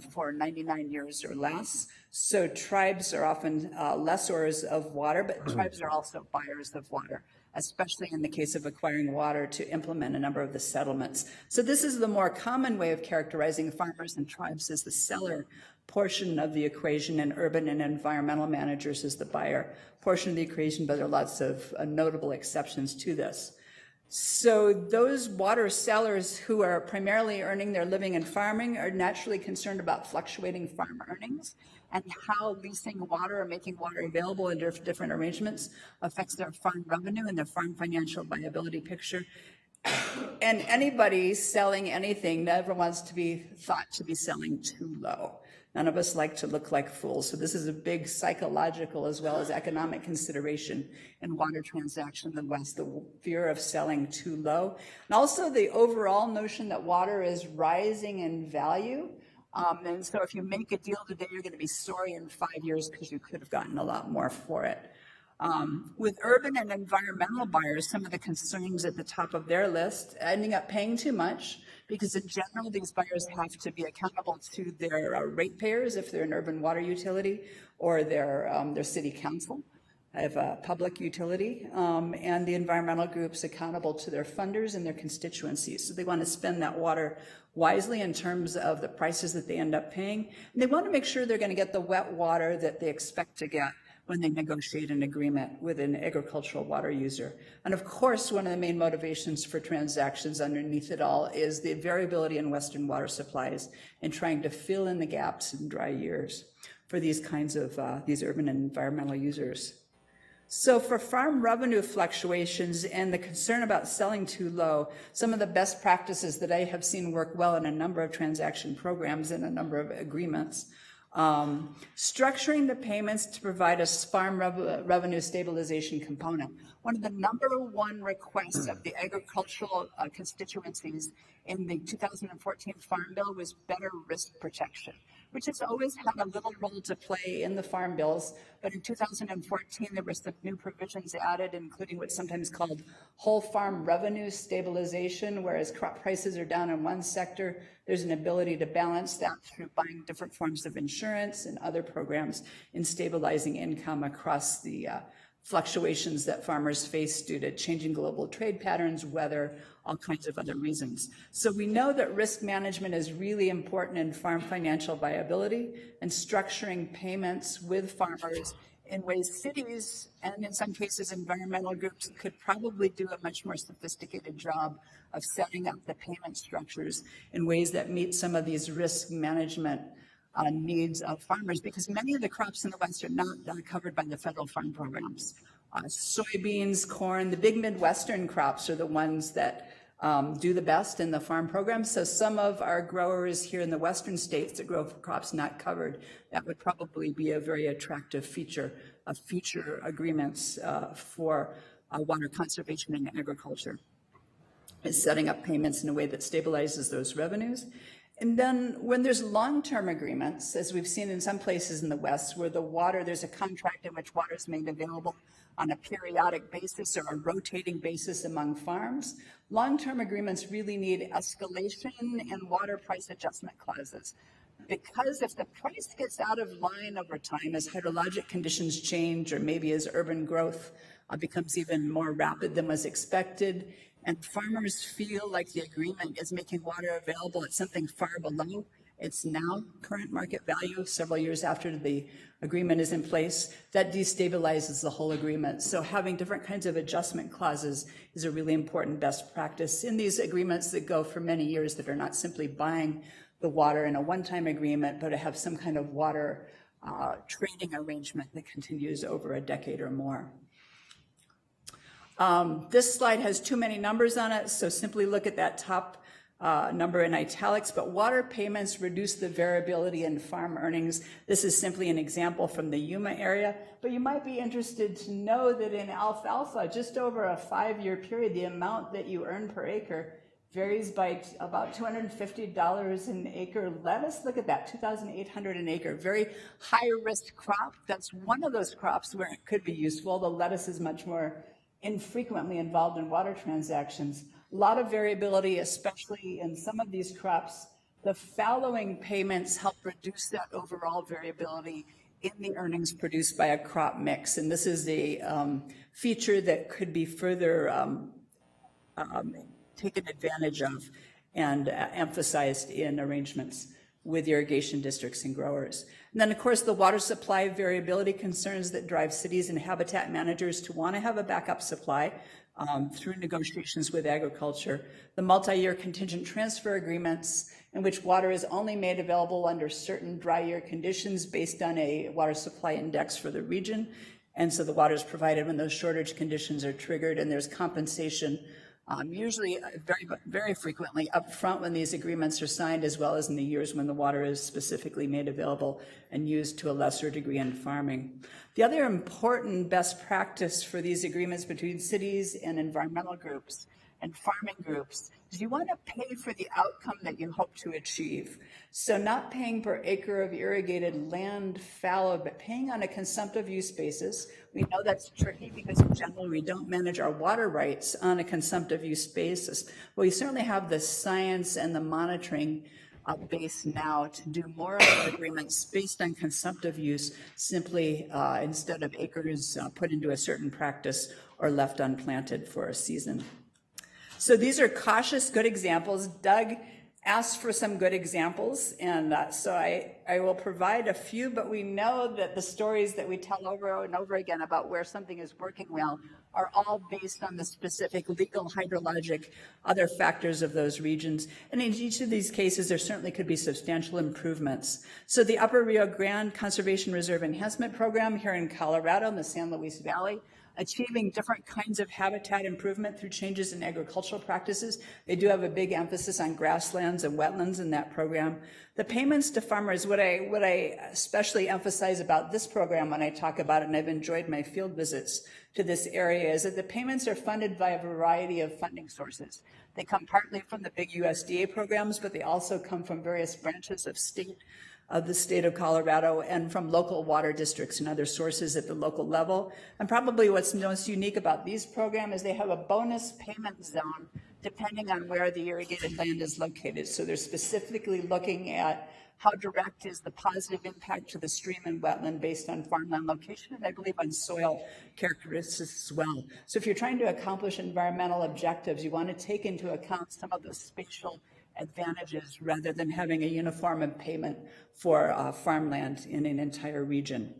for 99 years or less. So tribes are often lessors of water, but tribes are also buyers of water, especially in the case of acquiring water to implement a number of the settlements. So this is the more common way of characterizing farmers and tribes as the seller portion of the equation, and urban and environmental managers as the buyer portion of the equation, but there are lots of notable exceptions to this. So those water sellers who are primarily earning their living in farming are naturally concerned about fluctuating farm earnings and how leasing water or making water available in different arrangements affects their farm revenue and their farm financial viability picture. And anybody selling anything never wants to be thought to be selling too low. None of us like to look like fools. So this is a big psychological as well as economic consideration in water transactions in the West, the fear of selling too low. And also the overall notion that water is rising in value. And so if you make a deal today, you're going to be sorry in 5 years because you could have gotten a lot more for it. With urban and environmental buyers, some of the concerns at the top of their list, ending up paying too much, because in general, these buyers have to be accountable to their ratepayers if they're an urban water utility, or their city council of a public utility, and the environmental groups accountable to their funders and their constituencies. So they want to spend that water wisely in terms of the prices that they end up paying. And they want to make sure they're going to get the wet water that they expect to get when they negotiate an agreement with an agricultural water user. And of course, one of the main motivations for transactions underneath it all is the variability in Western water supplies and trying to fill in the gaps in dry years for these kinds of, these urban and environmental users. So for farm revenue fluctuations and the concern about selling too low, some of the best practices that I have seen work well in a number of transaction programs and a number of agreements. Structuring the payments to provide a farm revenue stabilization component. One of the #1 requests of the agricultural constituencies in the 2014 Farm Bill was better risk protection, which has always had a little role to play in the farm bills. But in 2014, there were some new provisions added, including what's sometimes called whole farm revenue stabilization, whereas crop prices are down in one sector, there's an ability to balance that through buying different forms of insurance and other programs in stabilizing income across the fluctuations that farmers face due to changing global trade patterns, weather, all kinds of other reasons. So we know that risk management is really important in farm financial viability and structuring payments with farmers in ways cities and in some cases environmental groups could probably do a much more sophisticated job of setting up the payment structures in ways that meet some of these risk management needs of farmers, because many of the crops in the West are not covered by the federal farm programs. Soybeans, corn, the big Midwestern crops are the ones that do the best in the farm program. So some of our growers here in the Western states that grow crops not covered, that would probably be a very attractive feature of future agreements for water conservation and agriculture, is setting up payments in a way that stabilizes those revenues. And then when there's long-term agreements, as we've seen in some places in the West, where the water, there's a contract in which water is made available on a periodic basis or a rotating basis among farms, long-term agreements really need escalation and water price adjustment clauses. Because if the price gets out of line over time as hydrologic conditions change, or maybe as urban growth becomes even more rapid than was expected, and farmers feel like the agreement is making water available at something far below its now current market value several years after the agreement is in place, that destabilizes the whole agreement. So having different kinds of adjustment clauses is a really important best practice in these agreements that go for many years, that are not simply buying the water in a one-time agreement, but to have some kind of water trading arrangement that continues over a decade or more. This slide has too many numbers on it, so simply look at that top number in italics, but water payments reduce the variability in farm earnings. This is simply an example from the Yuma area, but you might be interested to know that in alfalfa, just over a 5-year period, the amount that you earn per acre varies by about $250 an acre. Lettuce, look at that, $2,800 an acre. Very high risk crop. That's one of those crops where it could be useful. The lettuce is much more infrequently involved in water transactions. A lot of variability, especially in some of these crops. The fallowing payments help reduce that overall variability in the earnings produced by a crop mix. And this is a feature that could be further taken advantage of and emphasized in arrangements with irrigation districts and growers. And then, of course, the water supply variability concerns that drive cities and habitat managers to want to have a backup supply through negotiations with agriculture. The multi-year contingent transfer agreements in which water is only made available under certain dry year conditions based on a water supply index for the region. And so the water is provided when those shortage conditions are triggered, and there's compensation usually very frequently up front when these agreements are signed, as well as in the years when the water is specifically made available and used to a lesser degree in farming. The other important best practice for these agreements between cities and environmental groups and farming groups is you want to pay for the outcome that you hope to achieve. So not paying per acre of irrigated land fallow, but paying on a consumptive use basis. We know that's tricky because in general we don't manage our water rights on a consumptive use basis. But we certainly have the science and the monitoring base now to do more of our agreements based on consumptive use, simply instead of acres put into a certain practice or left unplanted for a season. So these are cautious good examples. Doug asked for some good examples, and so I will provide a few, but we know that the stories that we tell over and over again about where something is working well are all based on the specific legal, hydrologic, other factors of those regions. And in each of these cases, there certainly could be substantial improvements. So the Upper Rio Grande Conservation Reserve Enhancement Program here in Colorado in the San Luis Valley, achieving different kinds of habitat improvement through changes in agricultural practices. They do have a big emphasis on grasslands and wetlands in that program. The payments to farmers, what I especially emphasize about this program when I talk about it, and I've enjoyed my field visits to this area, is that the payments are funded by a variety of funding sources. They come partly from the big USDA programs, but they also come from various branches of the state of Colorado and from local water districts and other sources at the local level. And probably what's most unique about these programs is they have a bonus payment zone depending on where the irrigated land is located. So they're specifically looking at how direct is the positive impact to the stream and wetland based on farmland location, and I believe on soil characteristics as well. So if you're trying to accomplish environmental objectives, you want to take into account some of the spatial advantages rather than having a uniform payment for farmland in an entire region.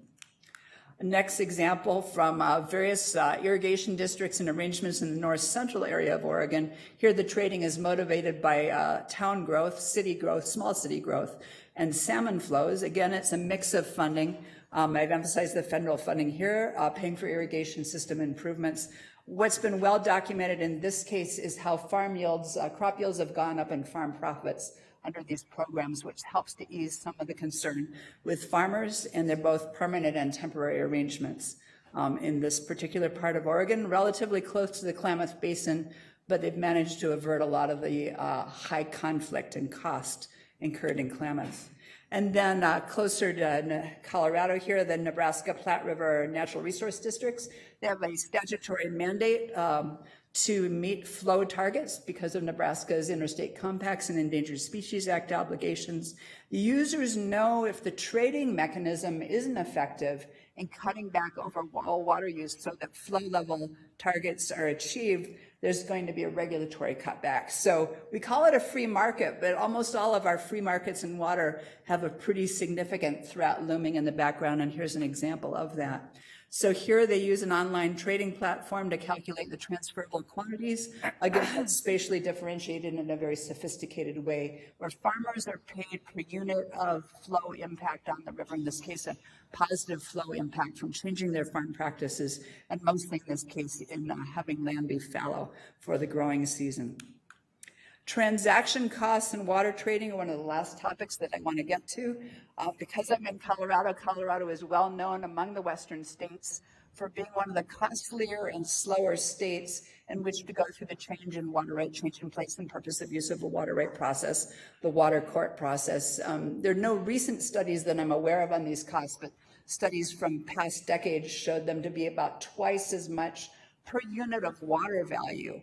Next example from various irrigation districts and arrangements in the north central area of Oregon. Here the trading is motivated by town growth, city growth, small city growth, and salmon flows. Again, it's a mix of funding. I've emphasized the federal funding here, paying for irrigation system improvements. What's been well documented in this case is how farm yields, crop yields have gone up and farm profits under these programs, which helps to ease some of the concern with farmers, and they're both permanent and temporary arrangements in this particular part of Oregon, relatively close to the Klamath Basin, but they've managed to avert a lot of the high conflict and cost incurred in Klamath. And then closer to Colorado here, the Nebraska Platte River Natural Resource Districts, they have a statutory mandate to meet flow targets because of Nebraska's interstate compacts and Endangered Species Act obligations. The users know if the trading mechanism isn't effective in cutting back overall water use so that flow level targets are achieved, there's going to be a regulatory cutback. So we call it a free market, but almost all of our free markets in water have a pretty significant threat looming in the background, and here's an example of that. So here they use an online trading platform to calculate the transferrable quantities. Again, that's spatially differentiated in a very sophisticated way, where farmers are paid per unit of flow impact on the river, in this case, a positive flow impact from changing their farm practices, and mostly in this case, in having land be fallow for the growing season. Transaction costs and water trading are one of the last topics that I want to get to. Because I'm in Colorado, Colorado is well known among the Western states for being one of the costlier and slower states in which to go through the change in water right, change in place and purpose of use of a water right process, the water court process. There are no recent studies that I'm aware of on these costs, but studies from past decades showed them to be about twice as much per unit of water value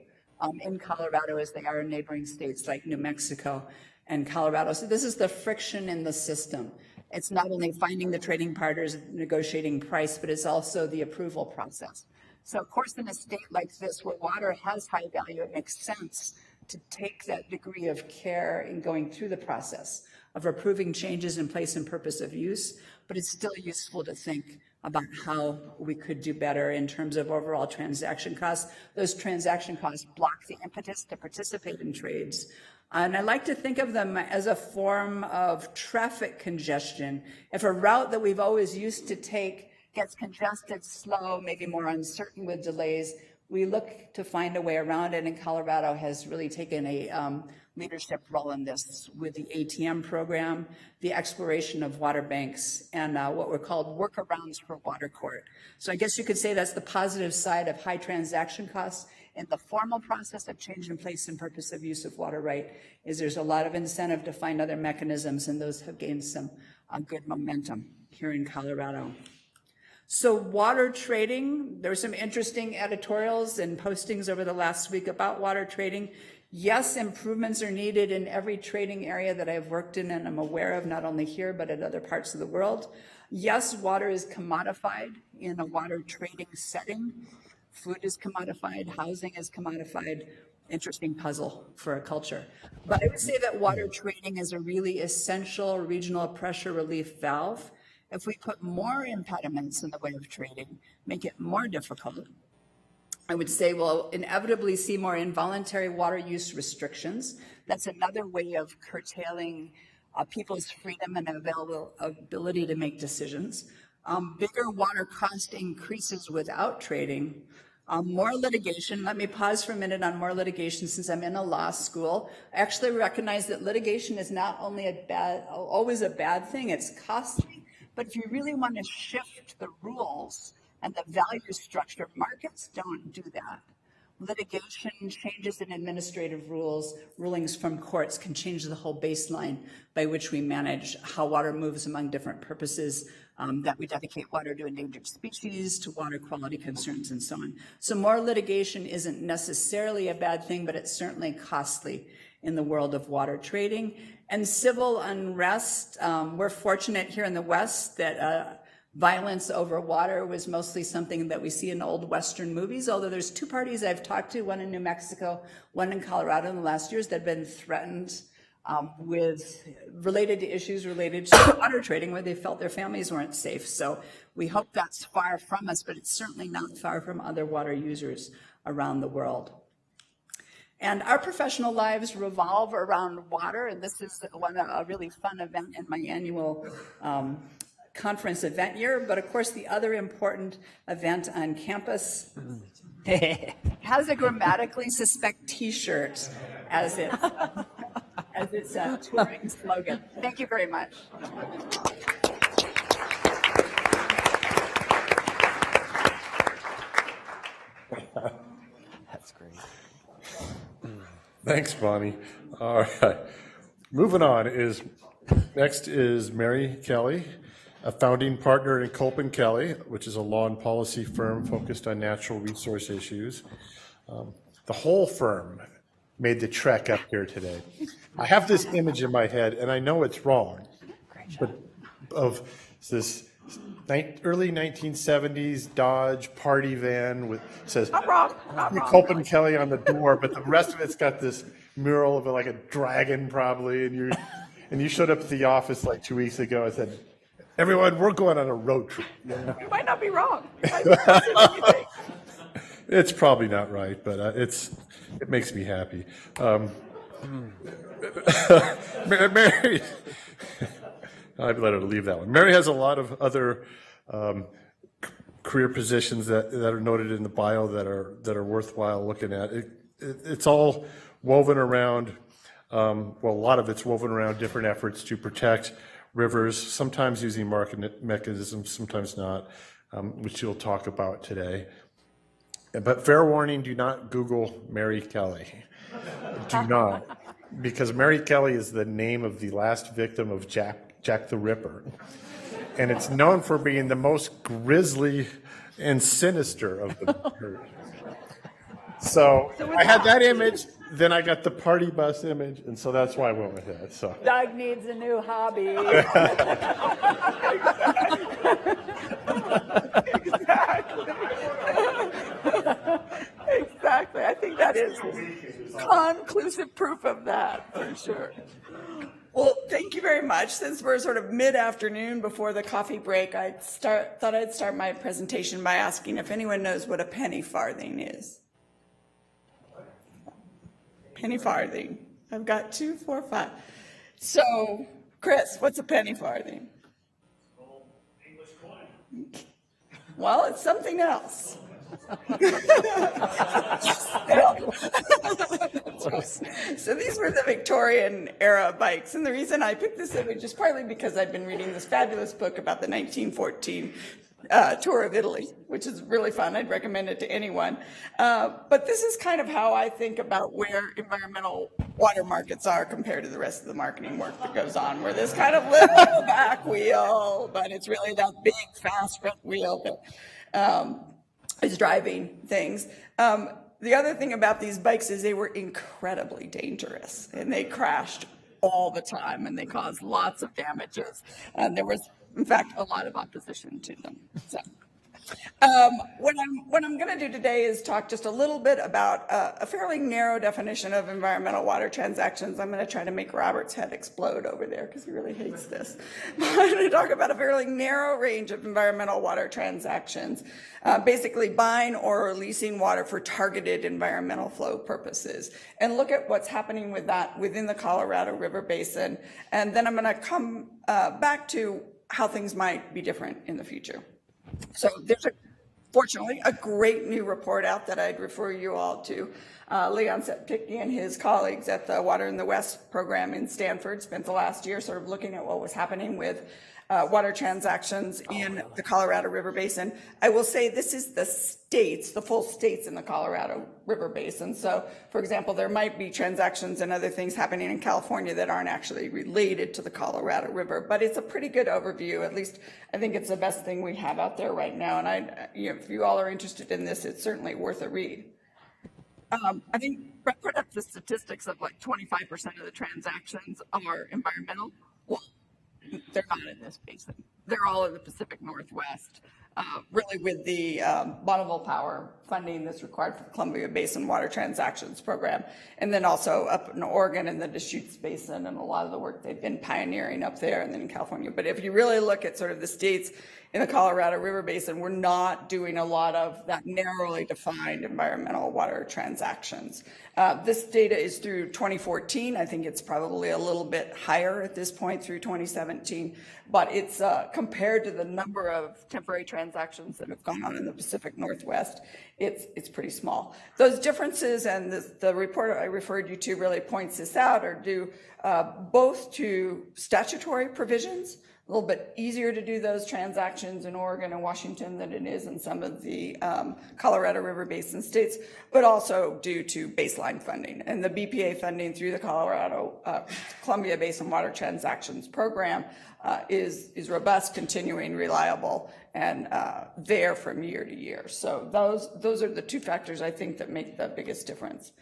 in Colorado as they are in neighboring states like New Mexico and Colorado. So this is the friction in the system. It's not only finding the trading partners, negotiating price, but it's also the approval process. So of course, in a state like this where water has high value, it makes sense to take that degree of care in going through the process of approving changes in place and purpose of use, but it's still useful to think about how we could do better in terms of overall transaction costs. Those transaction costs block the impetus to participate in trades. And I like to think of them as a form of traffic congestion. If a route that we've always used to take gets congested, slow, maybe more uncertain with delays, we look to find a way around it, and Colorado has really taken a leadership role in this with the ATM program, the exploration of water banks, and what were called workarounds for water court. So I guess you could say that's the positive side of high transaction costs. In the formal process of change in place and purpose of use of water right is there's a lot of incentive to find other mechanisms, and those have gained some good momentum here in Colorado. So water trading, there were some interesting editorials and postings over the last week about water trading. Yes, improvements are needed in every trading area that I've worked in and I'm aware of, not only here, but in other parts of the world. Yes, water is commodified in a water trading setting. Food is commodified, housing is commodified. Interesting puzzle for a culture. But I would say that water trading is a really essential regional pressure relief valve. If we put more impediments in the way of trading, make it more difficult, I would say we'll inevitably see more involuntary water use restrictions. That's another way of curtailing people's freedom and ability to make decisions. Bigger water cost increases without trading. More litigation. Let me pause for a minute on more litigation since I'm in a law school. I actually recognize that litigation is not only always a bad thing, it's costly. But if you really want to shift the rules and the value structure, markets don't do that. Litigation, changes in administrative rulings from courts can change the whole baseline by which we manage how water moves among different purposes, that we dedicate water to endangered species, to water quality concerns, and so on. So more litigation isn't necessarily a bad thing, but it's certainly costly in the world of water trading. And civil unrest, we're fortunate here in the West that violence over water was mostly something that we see in old Western movies, although there's two parties I've talked to, one in New Mexico, one in Colorado in the last years that have been threatened related to issues related to water trading where they felt their families weren't safe. So we hope that's far from us, but it's certainly not far from other water users around the world. And our professional lives revolve around water, and this is a really fun event in my annual conference event year. But of course, the other important event on campus has a grammatically suspect T-shirt as its touring slogan. Thank you very much. That's great. Thanks, Bonnie. All right. Moving on next is Mary Kelly, a founding partner in Culp & Kelly, which is a law and policy firm focused on natural resource issues. The whole firm made the trek up here today. I have this image in my head, and I know it's wrong, but of this early 1970s Dodge party van with says Culp & Kelly on the door, but the rest of it's got this mural of like a dragon probably, and you showed up at the office like 2 weeks ago and said, "Everyone, we're going on a road trip." You might not be wrong. It's probably not right, but it makes me happy. Mary, I'd let her leave that one. Mary has a lot of other career positions that are noted in the bio that are worthwhile looking at. It's all woven around, a lot of it's woven around different efforts to protect rivers, sometimes using market mechanisms, sometimes not, which you'll talk about today. But fair warning, do not Google Mary Kelly. Do not. Because Mary Kelly is the name of the last victim of Jack the Ripper. And it's known for being the most grisly and sinister of the So I had that image, then I got the party bus image, and so that's why I went with that. So Doug needs a new hobby. Exactly. I think that is conclusive proof of that, for sure. Well, thank you very much. Since we're sort of mid-afternoon before the coffee break, thought I'd start my presentation by asking if anyone knows what a penny farthing is. Penny farthing. I've got 2, 4, 5. So, Chris, what's a penny farthing? English coin. Well, it's something else. So these were the Victorian era bikes. And the reason I picked this image is partly because I've been reading this fabulous book about the 1914 tour of Italy, which is really fun. I'd recommend it to anyone. But this is kind of how I think about where environmental water markets are compared to the rest of the marketing work that goes on, where there's kind of little back wheel, but it's really that big, fast front wheel that is driving things. The other thing about these bikes is they were incredibly dangerous, and they crashed all the time, and they caused lots of damages. And there was, in fact, a lot of opposition to them. So, what I'm going to do today is talk just a little bit about a fairly narrow definition of environmental water transactions. I'm going to try to make Robert's head explode over there because he really hates this. I'm going to talk about a fairly narrow range of environmental water transactions, basically buying or leasing water for targeted environmental flow purposes, and look at what's happening with that within the Colorado River Basin. And then I'm going to come back to how things might be different in the future. So there's, fortunately, a great new report out that I'd refer you all to. Leon Septicki and his colleagues at the Water in the West program in Stanford spent the last year sort of looking at what was happening with water transactions in the Colorado River Basin. I will say this is the states, the full states in the Colorado River Basin. So, for example, there might be transactions and other things happening in California that aren't actually related to the Colorado River, but it's a pretty good overview. At least I think it's the best thing we have out there right now. And if you all are interested in this, it's certainly worth a read. I think Brett put up the statistics of like 25% of the transactions are environmental. Well, they're not in this basin. They're all in the Pacific Northwest, really with the Bonneville Power funding that's required for the Columbia Basin Water Transactions Program, and then also up in Oregon in the Deschutes Basin and a lot of the work they've been pioneering up there and then in California. But if you really look at sort of the states in the Colorado River Basin, we're not doing a lot of that narrowly defined environmental water transactions. This data is through 2014. I think it's probably a little bit higher at this point through 2017, but it's compared to the number of temporary transactions that have gone on in the Pacific Northwest, it's pretty small. Those differences, and the report I referred you to really points this out, are due both to statutory provisions. A little bit easier to do those transactions in Oregon and Washington than it is in some of the Colorado River Basin states, but also due to baseline funding. And the BPA funding through the Columbia Basin Water Transactions Program is robust, continuing, reliable, and there from year to year. So those are the two factors I think that make the biggest difference.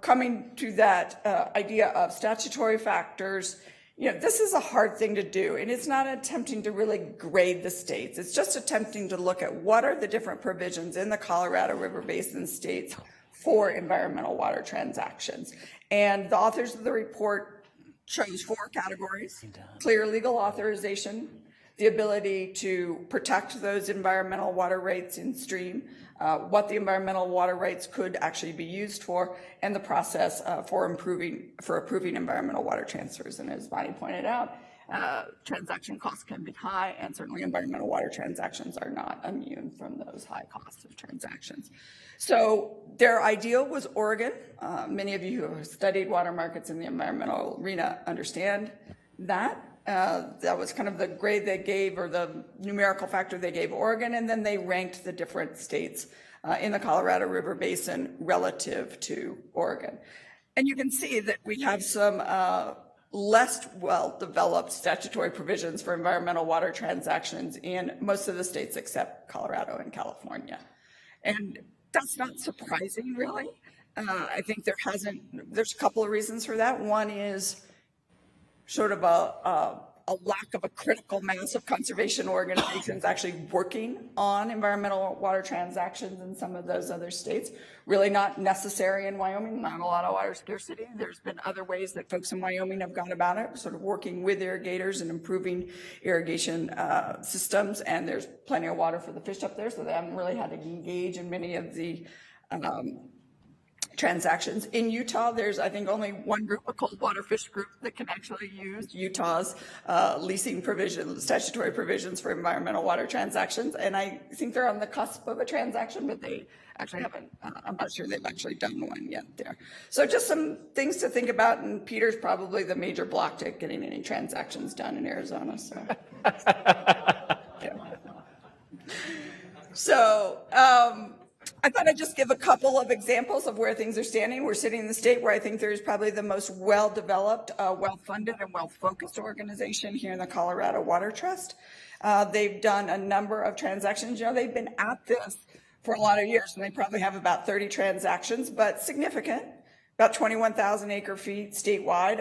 Coming to that idea of statutory factors, this is a hard thing to do, and it's not attempting to really grade the states. It's just attempting to look at what are the different provisions in the Colorado River Basin states for environmental water transactions. And the authors of the report chose 4 categories: clear legal authorization, the ability to protect those environmental water rights in stream, what the environmental water rights could actually be used for, and the process for approving environmental water transfers. And as Bonnie pointed out, transaction costs can be high, and certainly environmental water transactions are not immune from those high costs of transactions. So their ideal was Oregon. Many of you who have studied water markets in the environmental arena understand that. That was kind of the grade they gave, or the numerical factor they gave Oregon, and then they ranked the different states in the Colorado River Basin relative to Oregon. And you can see that we have some less well-developed statutory provisions for environmental water transactions in most of the states except Colorado and California. And that's not surprising, really. I think there's a couple of reasons for that. One is sort of a lack of a critical mass of conservation organizations actually working on environmental water transactions in some of those other states. Really not necessary in Wyoming, not a lot of water scarcity. There's been other ways that folks in Wyoming have gone about it, sort of working with irrigators and improving irrigation systems, and there's plenty of water for the fish up there, so they haven't really had to engage in many of the transactions. In Utah, there's, I think, only one group, a cold water fish group, that can actually use Utah's leasing provisions, statutory provisions for environmental water transactions. And I think they're on the cusp of a transaction, but they actually haven't, I'm not sure they've actually done one yet there. So just some things to think about, and Peter's probably the major block to getting any transactions done in Arizona, so. Yeah. So, I thought I'd just give a couple of examples of where things are standing. We're sitting in the state where I think there's probably the most well-developed, well-funded, and well-focused organization here in the Colorado Water Trust. They've done a number of transactions. You know, they've been at this for a lot of years, and they probably have about 30 transactions, but significant, about 21,000 acre feet statewide,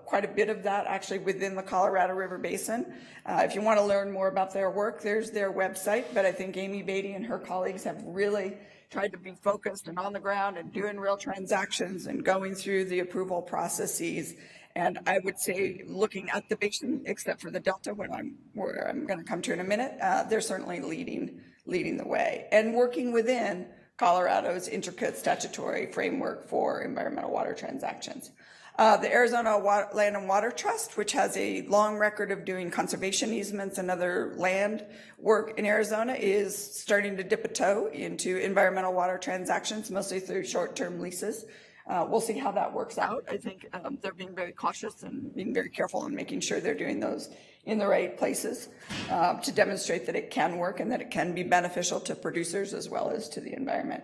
quite a bit of that actually within the Colorado River Basin. If you want to learn more about their work, there's their website, but I think Amy Beatty and her colleagues have really tried to be focused and on the ground and doing real transactions and going through the approval processes. And I would say, looking at the basin, except for the Delta, where I'm going to come to in a minute, they're certainly leading the way and working within Colorado's intricate statutory framework for environmental water transactions. The Arizona Land and Water Trust, which has a long record of doing conservation easements and other land work in Arizona, is starting to dip a toe into environmental water transactions, mostly through short-term leases. We'll see how that works out. I think they're being very cautious and being very careful in making sure they're doing those in the right places to demonstrate that it can work and that it can be beneficial to producers as well as to the environment.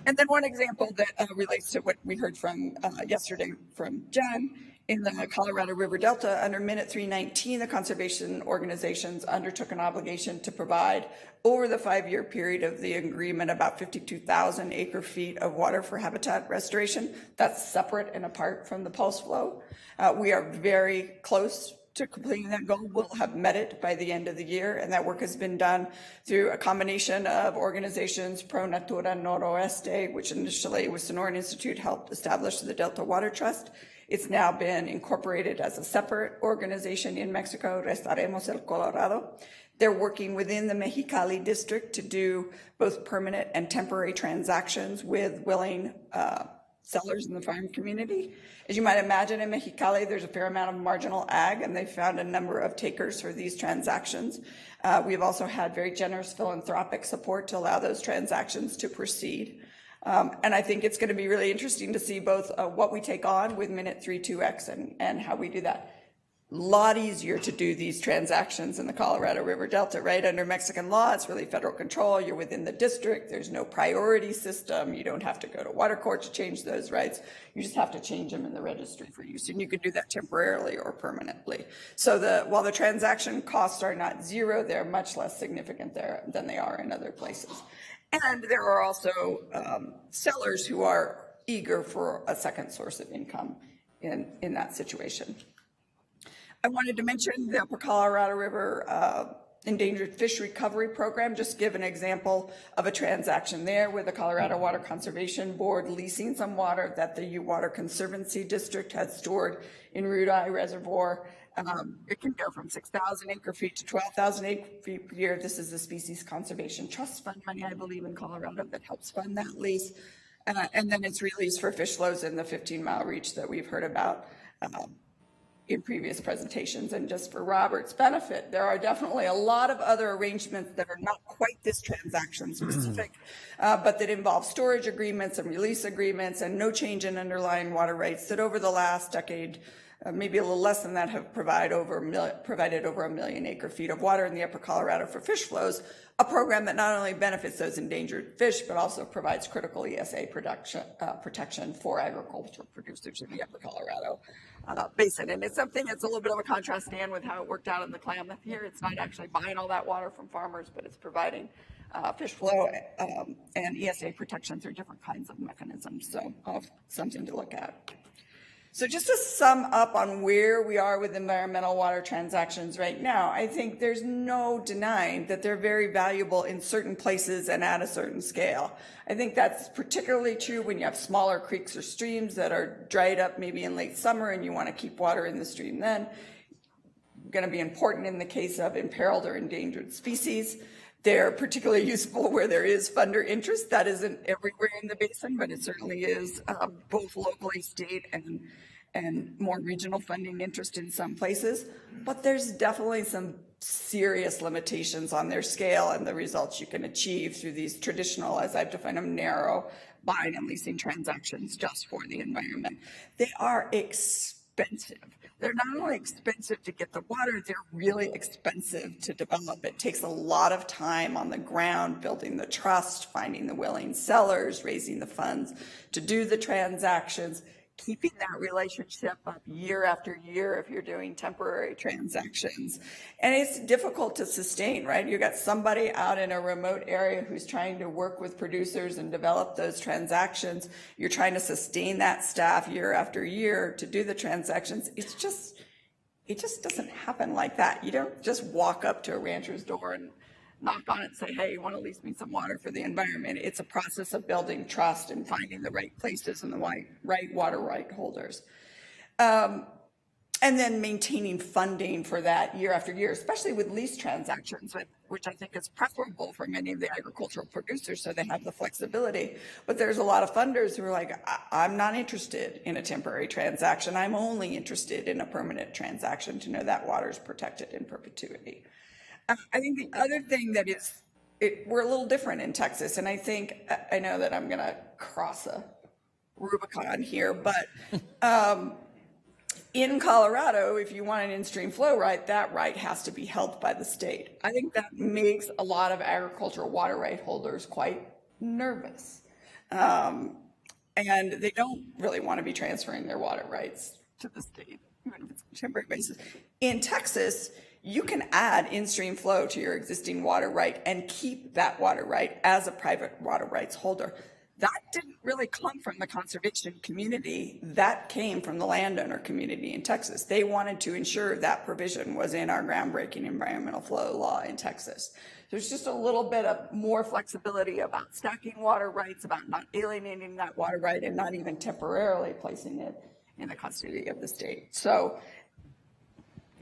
And then one example that relates to what we heard from yesterday from Jen, in the Colorado River Delta, under Minute 319, the conservation organizations undertook an obligation to provide, over the 5-year period of the agreement, about 52,000 acre feet of water for habitat restoration. That's separate and apart from the pulse flow. We are very close to completing that goal. We'll have met it by the end of the year, and that work has been done through a combination of organizations. Pro Natura Noroeste, which initially with Sonoran Institute helped establish the Delta Water Trust. It's now been incorporated as a separate organization in Mexico, Restaremos el Colorado. They're working within the Mexicali district to do both permanent and temporary transactions with willing sellers in the farm community. As you might imagine, in Mexicali, there's a fair amount of marginal ag, and they found a number of takers for these transactions. We've also had very generous philanthropic support to allow those transactions to proceed. And I think it's going to be really interesting to see both what we take on with Minute 32X and how we do that. A lot easier to do these transactions in the Colorado River Delta, right? Under Mexican law, it's really federal control. You're within the district. There's no priority system. You don't have to go to water court to change those rights. You just have to change them in the registry for use. And you could do that temporarily or permanently. So while the transaction costs are not zero, they're much less significant there than they are in other places. And there are also sellers who are eager for a second source of income in that situation. I wanted to mention the Upper Colorado River Endangered Fish Recovery Program. Just give an example of a transaction there with the Colorado Water Conservation Board leasing some water that the Water Conservancy District had stored in Rudeye Reservoir. It can go from 6,000 acre feet to 12,000 acre feet per year. This is the Species Conservation Trust Fund money, I believe, in Colorado that helps fund that lease. And then it's released for fish flows in the 15-mile reach that we've heard about in previous presentations. And just for Robert's benefit, there are definitely a lot of other arrangements that are not quite this transaction specific, but that involve storage agreements and release agreements and no change in underlying water rights that over the last decade, maybe a little less than that, have provided over 1 million acre feet of water in the Upper Colorado for fish flows, a program that not only benefits those endangered fish, but also provides critical ESA protection for agricultural producers in the Upper Colorado Basin. And it's something that's a little bit of a contrast, Dan, with how it worked out in the Klamath here. It's not actually buying all that water from farmers, but it's providing fish flow and ESA protection through different kinds of mechanisms. So something to look at. So just to sum up on where we are with environmental water transactions right now, I think there's no denying that they're very valuable in certain places and at a certain scale. I think that's particularly true when you have smaller creeks or streams that are dried up maybe in late summer and you want to keep water in the stream then. Going to be important in the case of imperiled or endangered species. They're particularly useful where there is funder interest. That isn't everywhere in the basin, but it certainly is both locally, state, and more regional funding interest in some places. But there's definitely some serious limitations on their scale and the results you can achieve through these traditional, as I've defined them, narrow buying and leasing transactions just for the environment. They are expensive. They're not only expensive to get the water, they're really expensive to develop. It takes a lot of time on the ground, building the trust, finding the willing sellers, raising the funds to do the transactions, keeping that relationship up year after year if you're doing temporary transactions. And it's difficult to sustain, right? You got somebody out in a remote area who's trying to work with producers and develop those transactions. You're trying to sustain that staff year after year to do the transactions. It just doesn't happen like that. You don't just walk up to a rancher's door and knock on it and say, hey, you want to lease me some water for the environment? It's a process of building trust and finding the right places and the right water right holders. And then maintaining funding for that year after year, especially with lease transactions, which I think is preferable for many of the agricultural producers so they have the flexibility. But there's a lot of funders who are like, I'm not interested in a temporary transaction. I'm only interested in a permanent transaction to know that water is protected in perpetuity. I think the other thing that is, we're a little different in Texas, and I know that I'm going to cross a Rubicon here, but in Colorado, if you want an in-stream flow right, that right has to be held by the state. I think that makes a lot of agricultural water right holders quite nervous, and they don't really want to be transferring their water rights to the state, even if it's on a temporary basis. In Texas, you can add in-stream flow to your existing water right and keep that water right as a private water rights holder. That didn't really come from the conservation community. That came from the landowner community in Texas. They wanted to ensure that provision was in our groundbreaking environmental flow law in Texas. There's just a little bit of more flexibility about stacking water rights, about not alienating that water right, and not even temporarily placing it in the custody of the state. So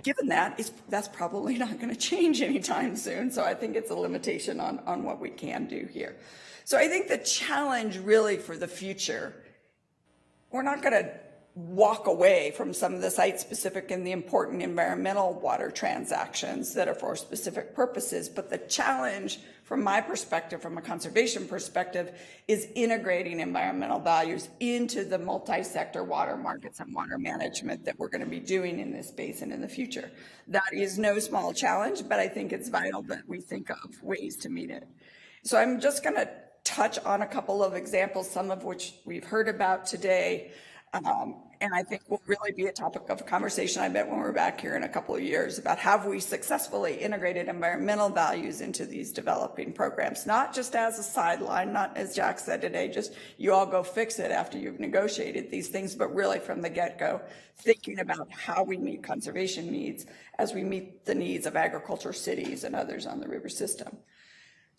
given that, that's probably not going to change anytime soon. So I think it's a limitation on what we can do here. So I think the challenge really for the future, we're not going to walk away from some of the site-specific and the important environmental water transactions that are for specific purposes. But the challenge from my perspective, from a conservation perspective, is integrating environmental values into the multi-sector water markets and water management that we're going to be doing in this basin in the future. That is no small challenge, but I think it's vital that we think of ways to meet it. So I'm just going to touch on a couple of examples, some of which we've heard about today. And I think will really be a topic of conversation, I bet, when we're back here in a couple of years about have we successfully integrated environmental values into these developing programs, not just as a sideline, not as Jack said today, just you all go fix it after you've negotiated these things, but really from the get-go, thinking about how we meet conservation needs as we meet the needs of agriculture cities and others on the river system.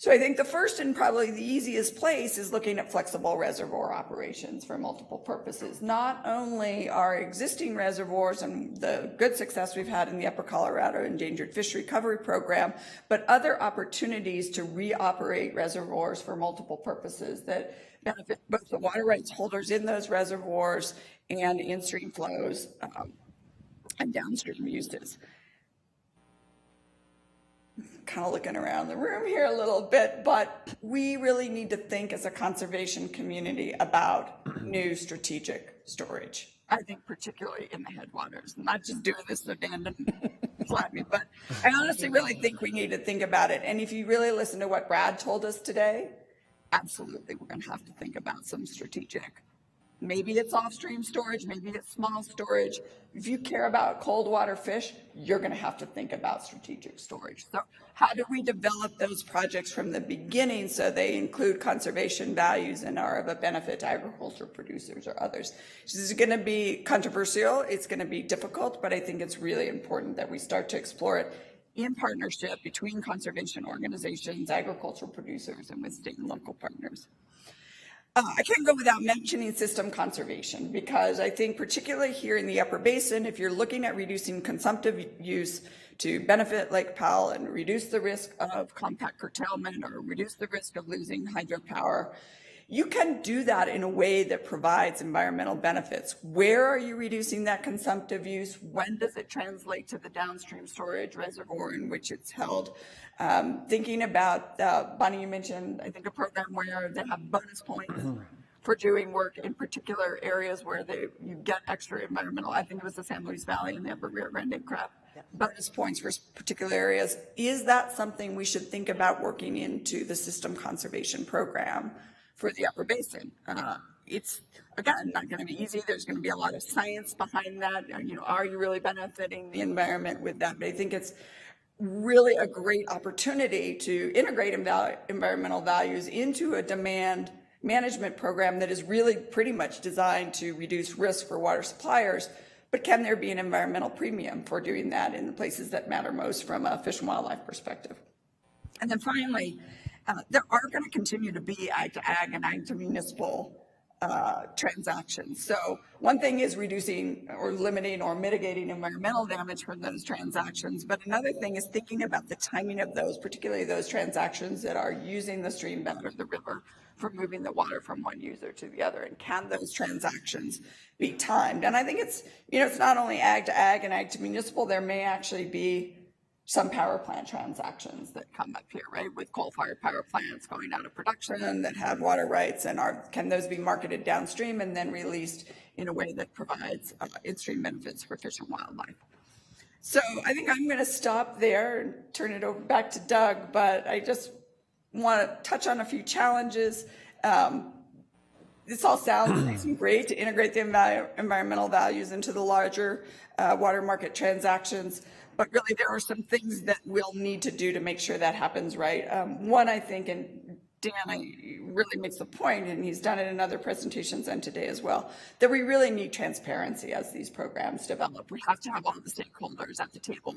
So I think the first and probably the easiest place is looking at flexible reservoir operations for multiple purposes. Not only our existing reservoirs and the good success we've had in the Upper Colorado Endangered Fish Recovery Program, but other opportunities to reoperate reservoirs for multiple purposes that benefit both the water rights holders in those reservoirs and in-stream flows and downstream uses. Kind of looking around the room here a little bit, but we really need to think as a conservation community about new strategic storage. I think particularly in the headwaters. I'm not just doing this so Dan doesn't slap me, but I honestly really think we need to think about it. And if you really listen to what Brad told us today, absolutely we're going to have to think about some strategic. Maybe it's off-stream storage, maybe it's small storage. If you care about cold water fish, you're going to have to think about strategic storage. So how do we develop those projects from the beginning so they include conservation values and are of a benefit to agriculture producers or others? This is going to be controversial. It's going to be difficult, but I think it's really important that we start to explore it in partnership between conservation organizations, agricultural producers, and with state and local partners. I can't go without mentioning system conservation because I think particularly here in the Upper Basin, if you're looking at reducing consumptive use to benefit Lake Powell and reduce the risk of compact curtailment or reduce the risk of losing hydropower. You can do that in a way that provides environmental benefits. Where are you reducing that consumptive use? When does it translate to the downstream storage reservoir in which it's held? Thinking about, Bonnie, you mentioned, I think, a program where they have bonus points for doing work in particular areas where you get extra environmental. I think it was the San Luis Valley and the Upper Rio Grande crop. Bonus points for particular areas. Is that something we should think about working into the system conservation program for the Upper Basin? It's, again, not going to be easy. There's going to be a lot of science behind that. Are you really benefiting the environment with that? But I think it's really a great opportunity to integrate environmental values into a demand management program that is really pretty much designed to reduce risk for water suppliers. But can there be an environmental premium for doing that in the places that matter most from a fish and wildlife perspective? And then finally, there are going to continue to be ag to ag and ag to municipal transactions. So one thing is reducing or limiting or mitigating environmental damage from those transactions. But another thing is thinking about the timing of those, particularly those transactions that are using the stream bed or the river for moving the water from one user to the other. And can those transactions be timed? And I think it's not only ag to ag and ag to municipal, there may actually be some power plant transactions that come up here, right? With coal-fired power plants going out of production that have water rights, and can those be marketed downstream and then released in a way that provides in-stream benefits for fish and wildlife? So I think I'm going to stop there and turn it over back to Doug, but I just want to touch on a few challenges. This all sounds great to integrate the environmental values into the larger water market transactions. But really, there are some things that we'll need to do to make sure that happens right. One, I think, and Dan really makes the point, and he's done it in other presentations and today as well, that we really need transparency as these programs develop. We have to have all the stakeholders at the table.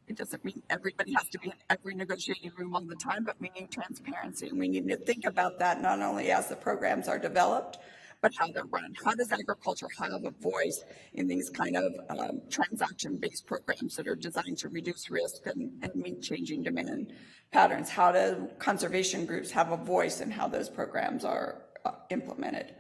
It doesn't mean everybody has to be in every negotiating room all the time, but we need transparency, and we need to think about that not only as the programs are developed, but how they're run. How does agriculture have a voice in these kind of transaction-based programs that are designed to reduce risk and meet changing demand patterns? How do conservation groups have a voice in how those programs are implemented?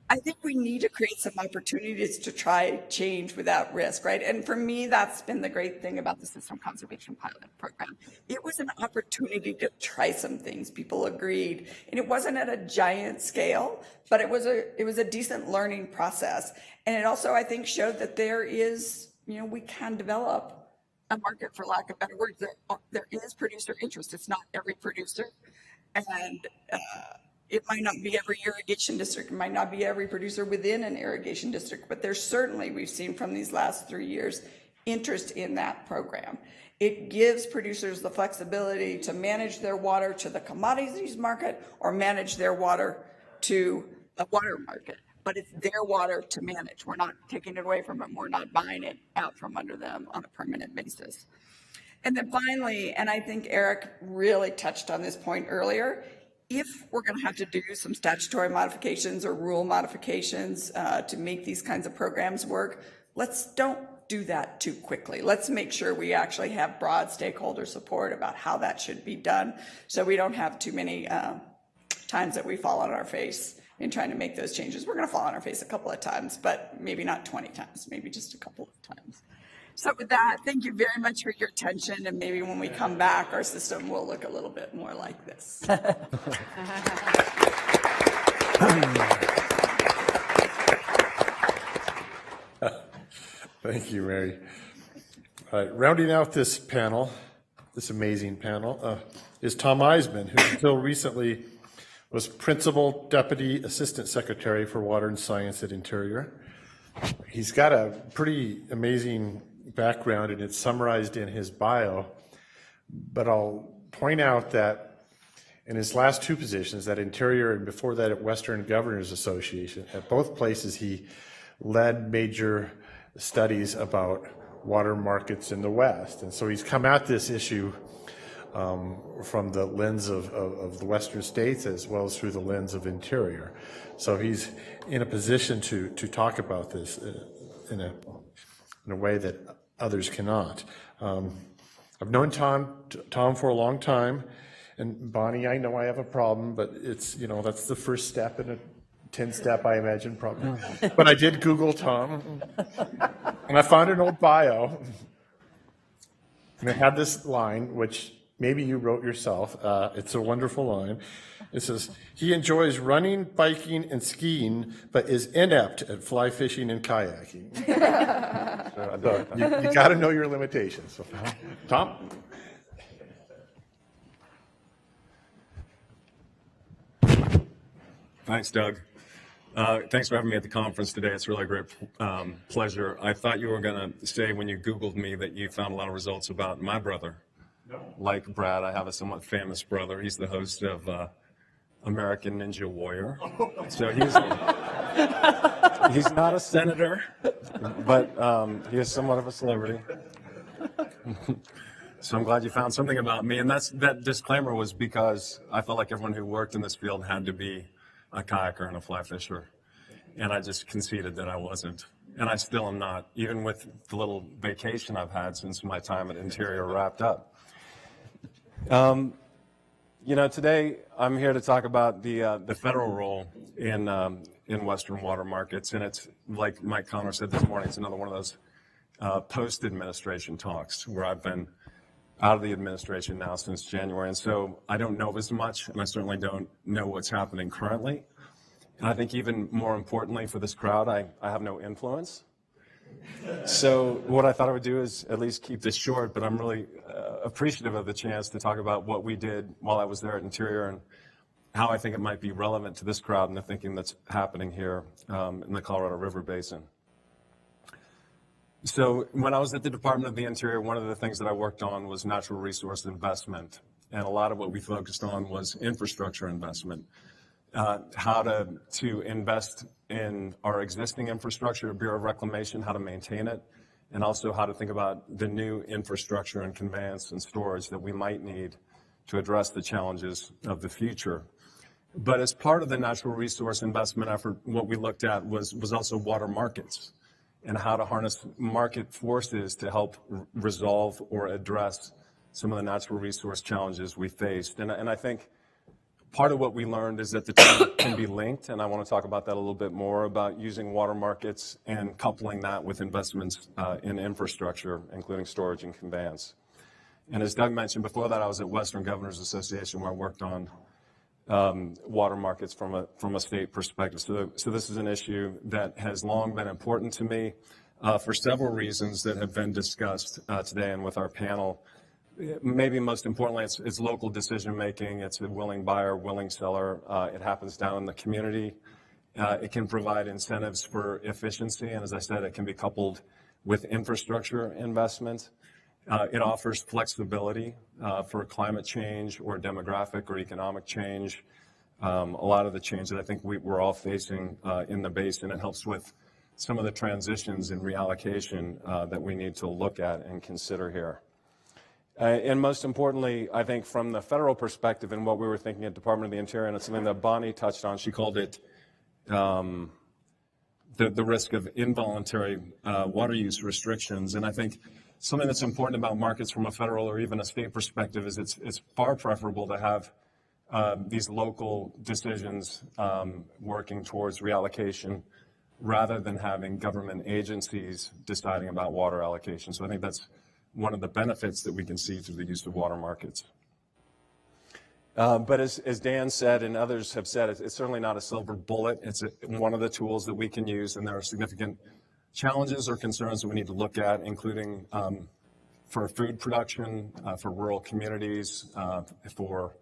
I think we need to create some opportunities to try change without risk, right? And for me, that's been the great thing about the System Conservation Pilot Program. It was an opportunity to try some things. People agreed, and it wasn't at a giant scale, but it was a decent learning process. And it also, I think, showed that there is, we can develop a market, for lack of better words. There is producer interest. It's not every producer, and it might not be every irrigation district. It might not be every producer within an irrigation district, but there's certainly, we've seen from these last 3 years, interest in that program. It gives producers the flexibility to manage their water to the commodities market or manage their water to a water market, but it's their water to manage. We're not taking it away from them. We're not buying it out from under them on a permanent basis. And then finally, and I think Eric really touched on this point earlier, if we're going to have to do some statutory modifications or rule modifications to make these kinds of programs work, don't do that too quickly. Let's make sure we actually have broad stakeholder support about how that should be done, so we don't have too many times that we fall on our face in trying to make those changes. We're going to fall on our face a couple of times, but maybe not 20 times, maybe just a couple of times. So with that, thank you very much for your attention, and maybe when we come back, our system will look a little bit more like this. Thank you, Mary. All right, rounding out this panel, this amazing panel, is Tom Eisman, who until recently was Principal Deputy Assistant Secretary for Water and Science at Interior. He's got a pretty amazing background, and it's summarized in his bio, but I'll point out that in his last two positions, at Interior and before that at Western Governors Association, at both places he led major studies about water markets in the West. And so he's come at this issue from the lens of the Western states as well as through the lens of Interior. So he's in a position to talk about this in a way that others cannot. I've known Tom for a long time, and Bonnie, I know I have a problem, but it's, that's the first step in a 10-step, I imagine, problem. But I did Google Tom, and I found an old bio, and it had this line, which maybe you wrote yourself. It's a wonderful line. It says, he enjoys running, biking, and skiing, but is inept at fly fishing and kayaking. So you got to know your limitations. So, Tom? Thanks, Doug. Thanks for having me at the conference today. It's really a great pleasure. I thought you were going to say when you Googled me that you found a lot of results about my brother. No. Like Brad, I have a somewhat famous brother. He's the host of American Ninja Warrior. So he's not a senator, but he is somewhat of a celebrity. So I'm glad you found something about me. And that disclaimer was because I felt like everyone who worked in this field had to be a kayaker and a fly fisher. And I just conceded that I wasn't. And I still am not, even with the little vacation I've had since my time at Interior wrapped up. Today I'm here to talk about the federal role in Western water markets. And it's like Mike Connor said this morning, it's another one of those post-administration talks where I've been out of the administration now since January. And so I don't know as much, and I certainly don't know what's happening currently. And I think even more importantly for this crowd, I have no influence. So what I thought I would do is at least keep this short, but I'm really appreciative of the chance to talk about what we did while I was there at Interior and how I think it might be relevant to this crowd and the thinking that's happening here in the Colorado River Basin. So when I was at the Department of the Interior, one of the things that I worked on was natural resource investment. And a lot of what we focused on was infrastructure investment. How to invest in our existing infrastructure, Bureau of Reclamation, how to maintain it, and also how to think about the new infrastructure and conveyance and storage that we might need to address the challenges of the future. But as part of the natural resource investment effort, what we looked at was also water markets and how to harness market forces to help resolve or address some of the natural resource challenges we faced. And I think part of what we learned is that the two can be linked, and I want to talk about that a little bit more, about using water markets and coupling that with investments in infrastructure, including storage and conveyance. And as Doug mentioned, before that I was at Western Governors Association where I worked on water markets from a state perspective. So this is an issue that has long been important to me for several reasons that have been discussed today and with our panel. Maybe most importantly, it's local decision making. It's a willing buyer, willing seller. It happens down in the community. It can provide incentives for efficiency, and as I said, it can be coupled with infrastructure investment. It offers flexibility for climate change or demographic or economic change. A lot of the change that I think we're all facing in the basin. It helps with some of the transitions and reallocation that we need to look at and consider here. And most importantly, I think from the federal perspective and what we were thinking at Department of the Interior, and it's something that Bonnie touched on, she called it the risk of involuntary water use restrictions. And I think something that's important about markets from a federal or even a state perspective is it's far preferable to have these local decisions working towards reallocation rather than having government agencies deciding about water allocation. So I think that's one of the benefits that we can see through the use of water markets. But as Dan said and others have said, it's certainly not a silver bullet. It's one of the tools that we can use, and there are significant challenges or concerns that we need to look at, including for food production, for rural communities, for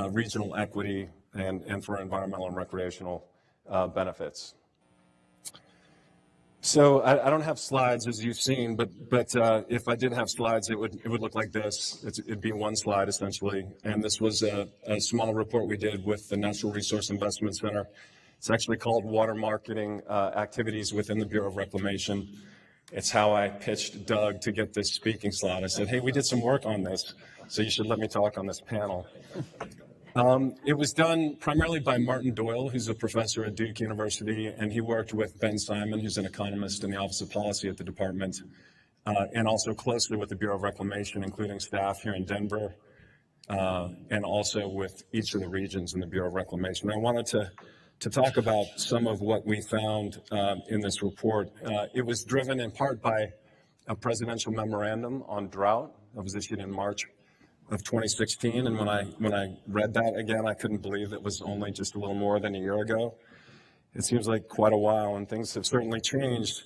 regional equity, and for environmental and recreational benefits. So I don't have slides, as you've seen, but if I did have slides, it would look like this. It'd be one slide, essentially. And this was a small report we did with the Natural Resource Investment Center. It's actually called Water Marketing Activities within the Bureau of Reclamation. It's how I pitched Doug to get this speaking slot. I said, hey, we did some work on this, so you should let me talk on this panel. It was done primarily by Martin Doyle, who's a professor at Duke University, and he worked with Ben Simon, who's an economist in the Office of Policy at the department, and also closely with the Bureau of Reclamation, including staff here in Denver, and also with each of the regions in the Bureau of Reclamation. I wanted to talk about some of what we found in this report. It was driven in part by a presidential memorandum on drought that was issued in March of 2016. And when I read that again, I couldn't believe it was only just a little more than a year ago. It seems like quite a while, and things have certainly changed.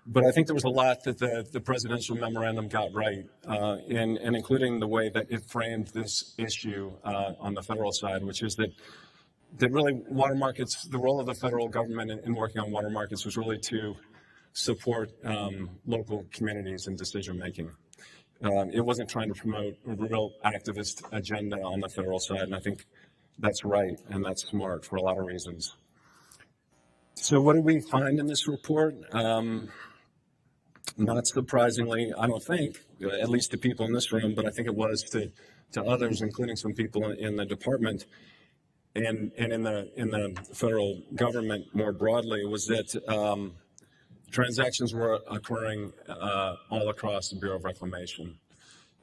But I think there was a lot that the presidential memorandum got right, and including the way that it framed this issue on the federal side, which is that really water markets, the role of the federal government in working on water markets was really to support local communities in decision making. It wasn't trying to promote a real activist agenda on the federal side, and I think that's right and that's smart for a lot of reasons. So what did we find in this report? Not surprisingly, I don't think, at least to people in this room, but I think it was to others, including some people in the department and in the federal government more broadly, was that transactions were occurring all across the Bureau of Reclamation.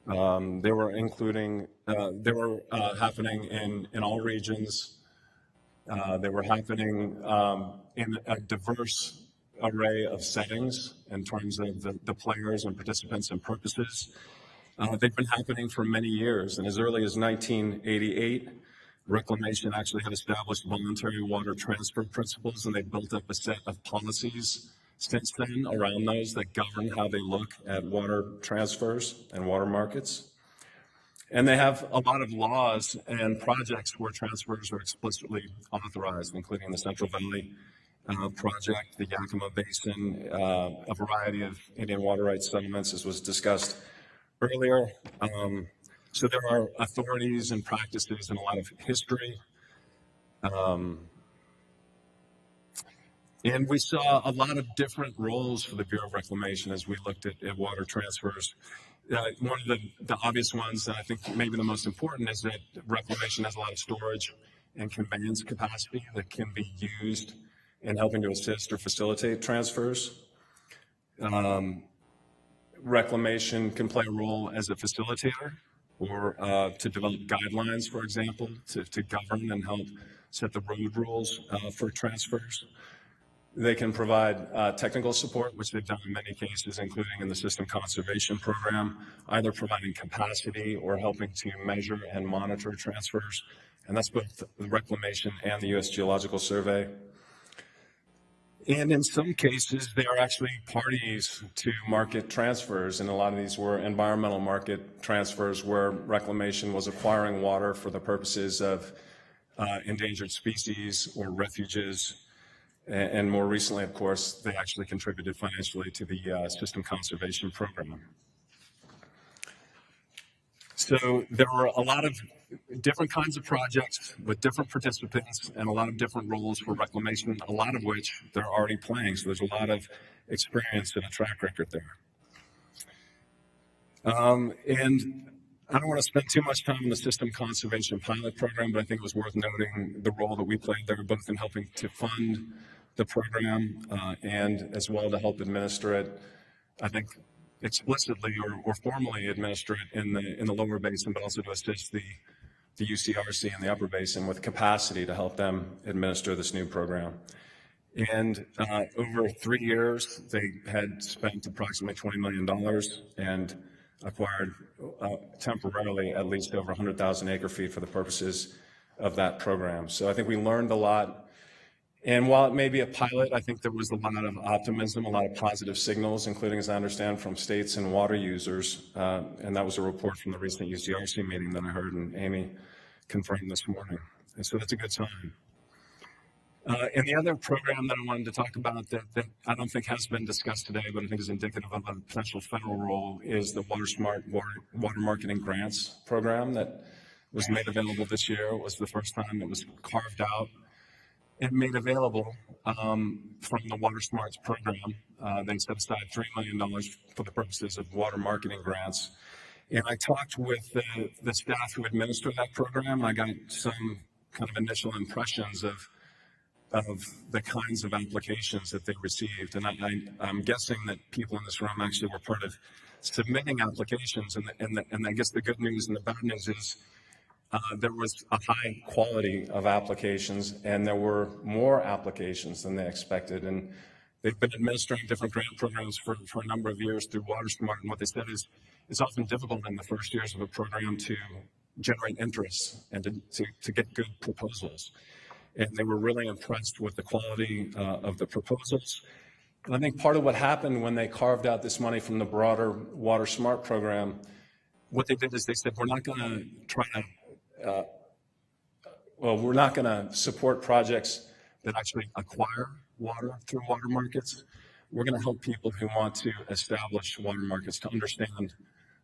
They were happening in all regions. They were happening in a diverse array of settings in terms of the players and participants and purposes. They've been happening for many years, and as early as 1988, Reclamation actually had established voluntary water transfer principles, and they built up a set of policies since then around those that govern how they look at water transfers and water markets. And they have a lot of laws and projects where transfers are explicitly authorized, including the Central Valley Project, the Yakima Basin, a variety of Indian water rights settlements, as was discussed earlier. So there are authorities and practices and a lot of history. And we saw a lot of different roles for the Bureau of Reclamation as we looked at water transfers. One of the obvious ones, and I think maybe the most important, is that Reclamation has a lot of storage and conveyance capacity that can be used in helping to assist or facilitate transfers. Reclamation can play a role as a facilitator or to develop guidelines, for example, to govern and help set the road rules for transfers. They can provide technical support, which they've done in many cases, including in the System Conservation Program, either providing capacity or helping to measure and monitor transfers. And that's both the Reclamation and the U.S. Geological Survey. And in some cases, they are actually parties to market transfers, and a lot of these were environmental market transfers where Reclamation was acquiring water for the purposes of endangered species or refuges. And more recently, of course, they actually contributed financially to the System Conservation Program. So there were a lot of different kinds of projects with different participants and a lot of different roles for Reclamation, a lot of which they're already playing. So there's a lot of experience and a track record there. And I don't want to spend too much time on the System Conservation Pilot Program, but I think it was worth noting the role that we played there, both in helping to fund the program and as well to help administer it, I think explicitly or formally administer it in the lower basin, but also to assist the UCRC in the upper basin with capacity to help them administer this new program. And over 3 years, they had spent approximately $20 million and acquired temporarily at least over 100,000 acre feet for the purposes of that program. So I think we learned a lot. And while it may be a pilot, I think there was a lot of optimism, a lot of positive signals, including, as I understand, from states and water users. And that was a report from the recent UCRC meeting that I heard and Amy confirmed this morning. And so that's a good sign. And the other program that I wanted to talk about that I don't think has been discussed today, but I think is indicative of a potential federal role, is the Water Smart Water Marketing Grants program that was made available this year. It was the first time it was carved out and made available from the Water Smarts program. They set aside $3 million for the purposes of water marketing grants. And I talked with the staff who administer that program. I got some kind of initial impressions of of the kinds of applications that they received. And I'm guessing that people in this room actually were part of submitting applications. And I guess the good news and the bad news is there was a high quality of applications, and there were more applications than they expected. And they've been administering different grant programs for a number of years through WaterSmart. And what they said is it's often difficult in the first years of a program to generate interest and to get good proposals. And they were really impressed with the quality of the proposals. And I think part of what happened when they carved out this money from the broader WaterSmart program, what they did is they said, we're not going to try to, we're not going to support projects that actually acquire water through water markets. We're going to help people who want to establish water markets to understand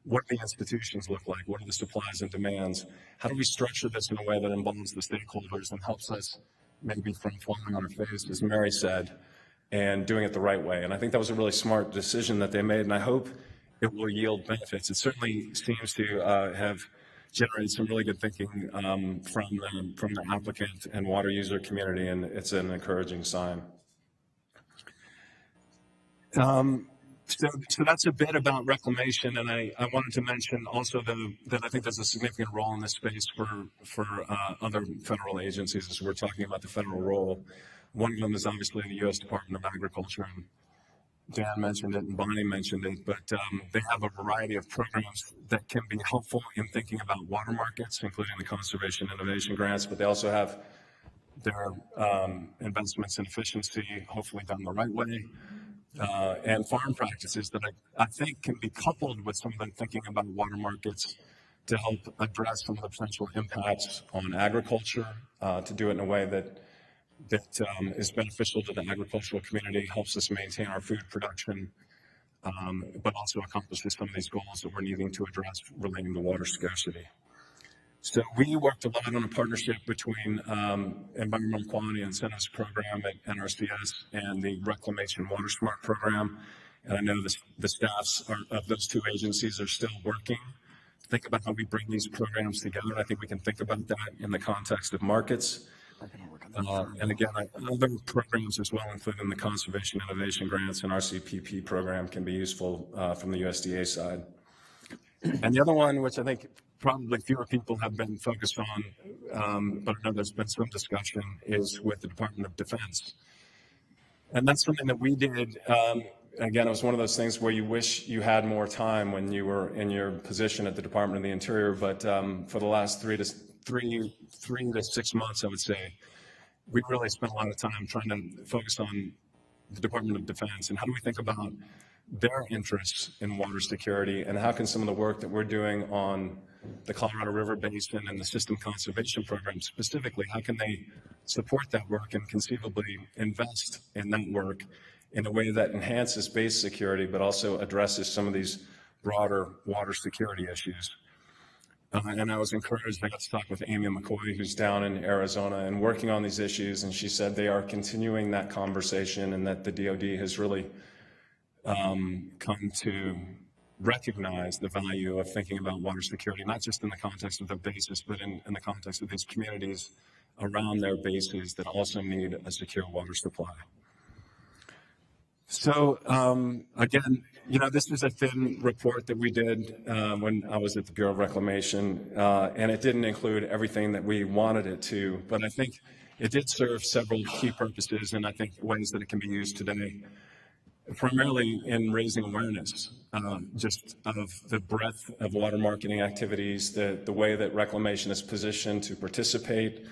what the institutions look like, what are the supplies and demands, how do we structure this in a way that involves the stakeholders and helps us maybe from falling on our face, as Mary said, and doing it the right way. And I think that was a really smart decision that they made, and I hope it will yield benefits. It certainly seems to have generated some really good thinking from the applicant and water user community, and it's an encouraging sign. So that's a bit about reclamation, and I wanted to mention also that I think there's a significant role in this space for other federal agencies as we're talking about the federal role. One of them is obviously the U.S. Department of Agriculture, and Dan mentioned it and Bonnie mentioned it, but they have a variety of programs that can be helpful in thinking about water markets, including the Conservation Innovation Grants, but they also have their investments in efficiency, hopefully done the right way. And farm practices that I think can be coupled with some of them thinking about water markets to help address some of the potential impacts on agriculture, to do it in a way that is beneficial to the agricultural community, helps us maintain our food production, but also accomplishes some of these goals that we're needing to address relating to water scarcity. So we worked a lot on a partnership between Environmental Quality Incentives Program at NRCS and the Reclamation WaterSmart program. And I know the staffs of those two agencies are still working to think about how we bring these programs together. I think we can think about that in the context of markets. And again, other programs as well, including the Conservation Innovation Grants and RCPP program, can be useful from the USDA side. And the other one, which I think probably fewer people have been focused on, but I know there's been some discussion, is with the Department of Defense. And that's something that we did. Again, it was one of those things where you wish you had more time when you were in your position at the Department of the Interior, but for the last 3 to 6 months, I would say, we really spent a lot of time trying to focus on the Department of Defense and how do we think about their interests in water security, and how can some of the work that we're doing on the Colorado River Basin and the System Conservation Program specifically, how can they support that work and conceivably invest in that work in a way that enhances base security, but also addresses some of these broader water security issues. And I was encouraged, I got to talk with Amy McCoy, who's down in Arizona and working on these issues, and she said they are continuing that conversation and that the DoD has really come to recognize the value of thinking about water security, not just in the context of their bases, but in the context of these communities around their bases that also need a secure water supply. So again, this was a thin report that we did when I was at the Bureau of Reclamation, and it didn't include everything that we wanted it to, but I think it did serve several key purposes, and I think ways that it can be used today. Primarily in raising awareness, just of the breadth of water marketing activities, the way that reclamation is positioned to participate.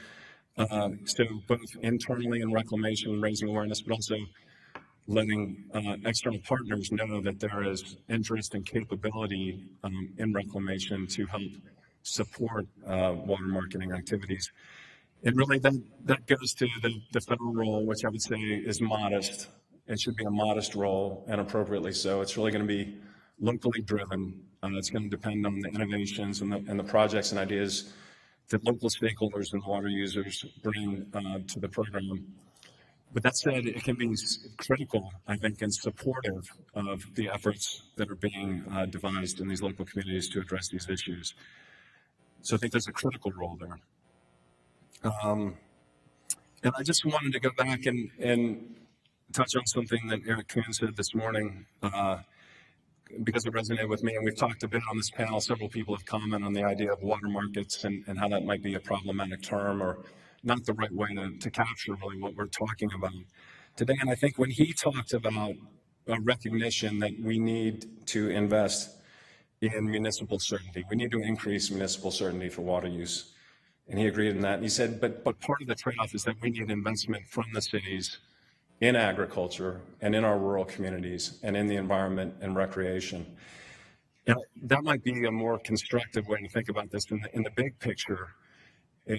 So both internally in reclamation, raising awareness, but also letting external partners know that there is interest and capability in reclamation to help support water marketing activities. And really that goes to the federal role, which I would say is modest. It should be a modest role, and appropriately so. It's really going to be locally driven. It's going to depend on the innovations and the projects and ideas that local stakeholders and water users bring to the program. But that said, it can be critical, I think, and supportive of the efforts that are being devised in these local communities to address these issues. So I think there's a critical role there. And I just wanted to go back and touch on something that Eric Kuhn said this morning, because it resonated with me. And we've talked a bit on this panel. Several people have commented on the idea of water markets and how that might be a problematic term or not the right way to capture really what we're talking about today. And I think when he talked about a recognition that we need to invest in municipal certainty, we need to increase municipal certainty for water use. And he agreed in that. And he said, but part of the trade-off is that we need investment from the cities in agriculture and in our rural communities and in the environment and recreation. And that might be a more constructive way to think about this in the big picture.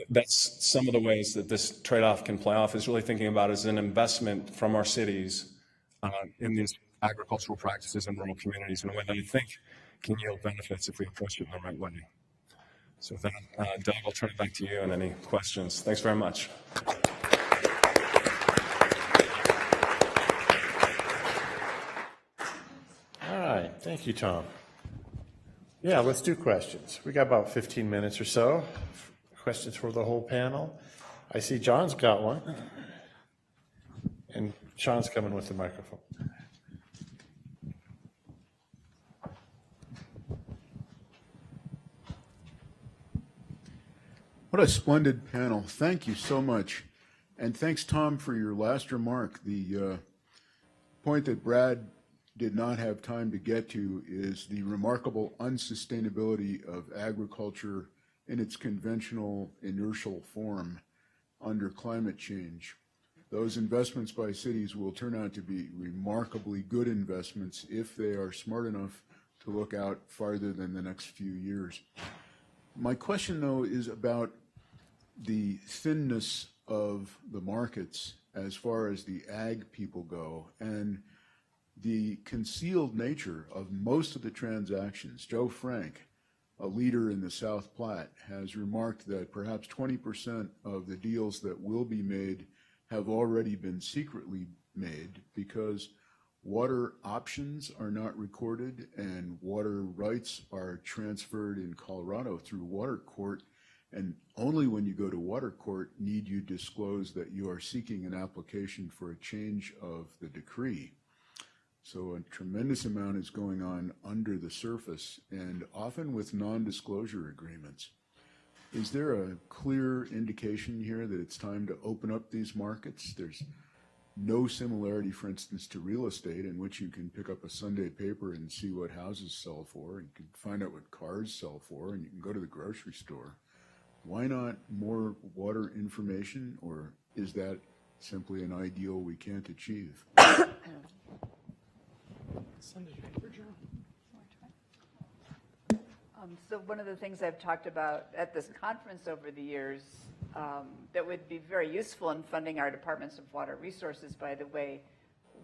That's some of the ways that this trade-off can play off, is really thinking about it as an investment from our cities in these agricultural practices in rural communities in a way that I think can yield benefits if we approach it in the right way. So with that, Doug, I'll turn it back to you and any questions. Thanks very much. All right, thank you, Tom. Yeah, let's do questions. We got about 15 minutes or so. Questions for the whole panel. I see John's got one. And Sean's coming with the microphone. What a splendid panel. Thank you so much. And thanks, Tom, for your last remark. The point that Brad did not have time to get to is the remarkable unsustainability of agriculture in its conventional inertial form under climate change. Those investments by cities will turn out to be remarkably good investments if they are smart enough to look out farther than the next few years. My question, though, is about the thinness of the markets as far as the ag people go and the concealed nature of most of the transactions. Joe Frank, a leader in the South Platte, has remarked that perhaps 20% of the deals that will be made have already been secretly made because water options are not recorded and water rights are transferred in Colorado through water court. And only when you go to water court need you disclose that you are seeking an application for a change of the decree. So a tremendous amount is going on under the surface and often with non-disclosure agreements. Is there a clear indication here that it's time to open up these markets? There's no similarity, for instance, to real estate, in which you can pick up a Sunday paper and see what houses sell for, and you can find out what cars sell for, and you can go to the grocery store. Why not more water information, or is that simply an ideal we can't achieve? So one of the things I've talked about at this conference over the years that would be very useful in funding our departments of water resources, by the way,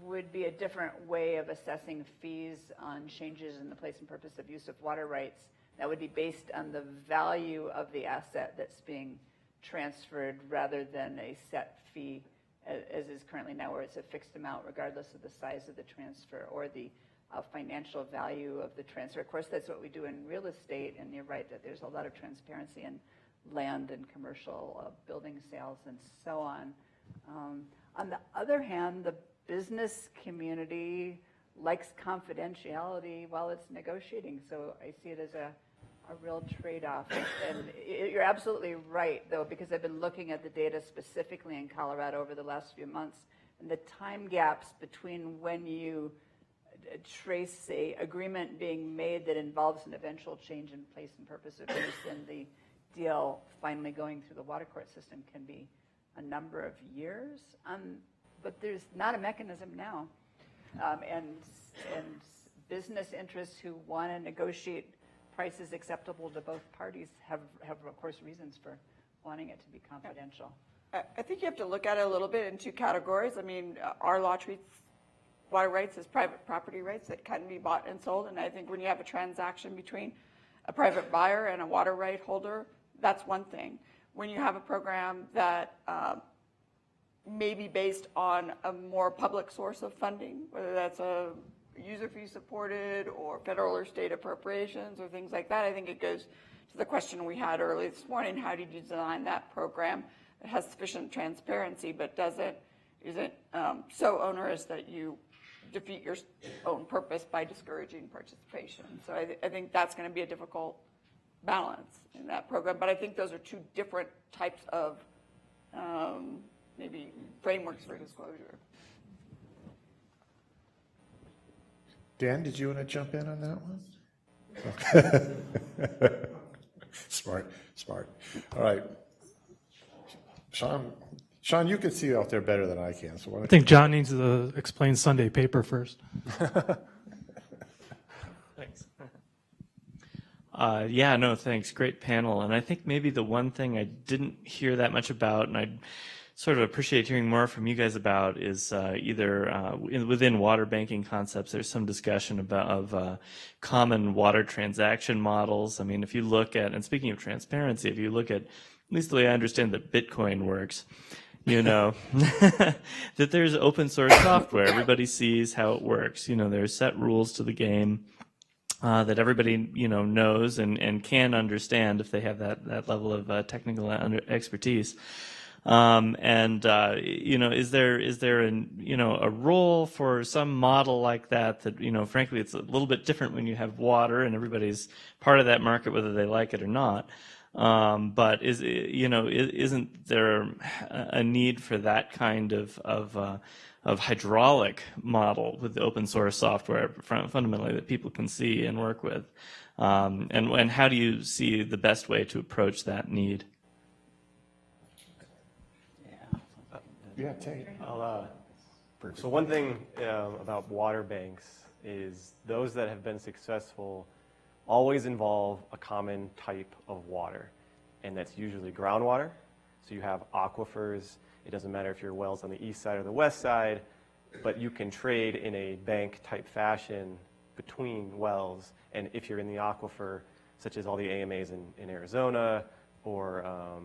would be a different way of assessing fees on changes in the place and purpose of use of water rights that would be based on the value of the asset that's being transferred rather than a set fee as is currently now, where it's a fixed amount regardless of the size of the transfer or the financial value of the transfer. Of course, that's what we do in real estate, and you're right that there's a lot of transparency in land and commercial building sales and so on. On the other hand, the business community likes confidentiality while it's negotiating, so I see it as a real trade-off. And you're absolutely right, though, because I've been looking at the data specifically in Colorado over the last few months, and the time gaps between when you trace a agreement being made that involves an eventual change in place and purpose of use and the deal finally going through the water court system can be a number of years. But there's not a mechanism now. And business interests who want to negotiate prices acceptable to both parties have of course, reasons for wanting it to be confidential. I think you have to look at it a little bit in two categories. I mean, our law treats water rights as private property rights that can be bought and sold. And I think when you have a transaction between a private buyer and a water right holder, that's one thing. When you have a program that may be based on a more public source of funding, whether that's a user fee supported or federal or state appropriations or things like that, I think it goes to the question we had earlier this morning: how do you design that program that has sufficient transparency, but isn't so onerous that you defeat your own purpose by discouraging participation. So I think that's going to be a difficult balance in that program. But I think those are two different types of maybe frameworks for disclosure. Dan, did you want to jump in on that one? Smart. All right. Sean, you can see out there better than I can. So I think John needs to explain Sunday paper first. Thanks. Yeah, no, thanks. Great panel. And I think maybe the one thing I didn't hear that much about, and I'd sort of appreciate hearing more from you guys about, is either within water banking concepts, there's some discussion of common water transaction models. I mean, if you look at, and speaking of transparency, if you look at least the way I understand that Bitcoin works, you know, that there's open source software. Everybody sees how it works. You know, there's set rules to the game that everybody, you know, knows and can understand if they have that level of technical expertise. You know, is there a role for some model like that, you know, frankly, it's a little bit different when you have water and everybody's part of that market, whether they like it or not. But isn't there a need for that kind of hydraulic model with the open source software fundamentally that people can see and work with? And how do you see the best way to approach that need? Yeah, take it. So one thing about water banks is those that have been successful always involve a common type of water, and that's usually groundwater. So you have aquifers. It doesn't matter if your well's on the east side or the west side, but you can trade in a bank type fashion between wells. And if you're in the aquifer, such as all the AMAs in Arizona, or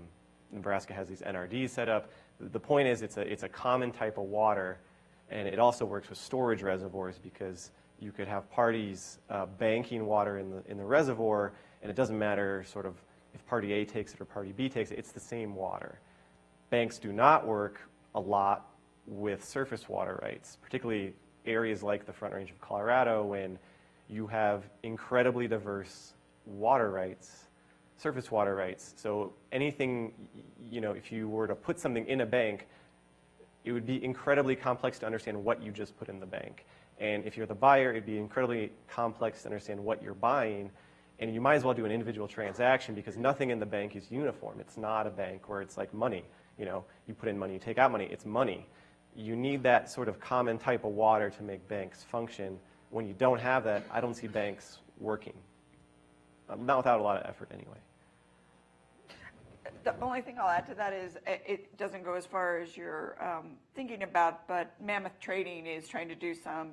Nebraska has these NRDs set up, the point is it's a common type of water, and it also works with storage reservoirs, because you could have parties banking water in the reservoir, and it doesn't matter sort of if party A takes it or party B takes it, it's the same water. Banks do not work a lot with surface water rights, particularly areas like the Front Range of Colorado, when you have incredibly diverse water rights, surface water rights. So anything, you know, if you were to put something in a bank, it would be incredibly complex to understand what you just put in the bank. And if you're the buyer, it'd be incredibly complex to understand what you're buying. And you might as well do an individual transaction, because nothing in the bank is uniform. It's not a bank where it's like money. You know, you put in money, you take out money. It's money. You need that sort of common type of water to make banks function. When you don't have that, I don't see banks working. Not without a lot of effort anyway. The only thing I'll add to that is it doesn't go as far as you're thinking about, but Mammoth Trading is trying to do some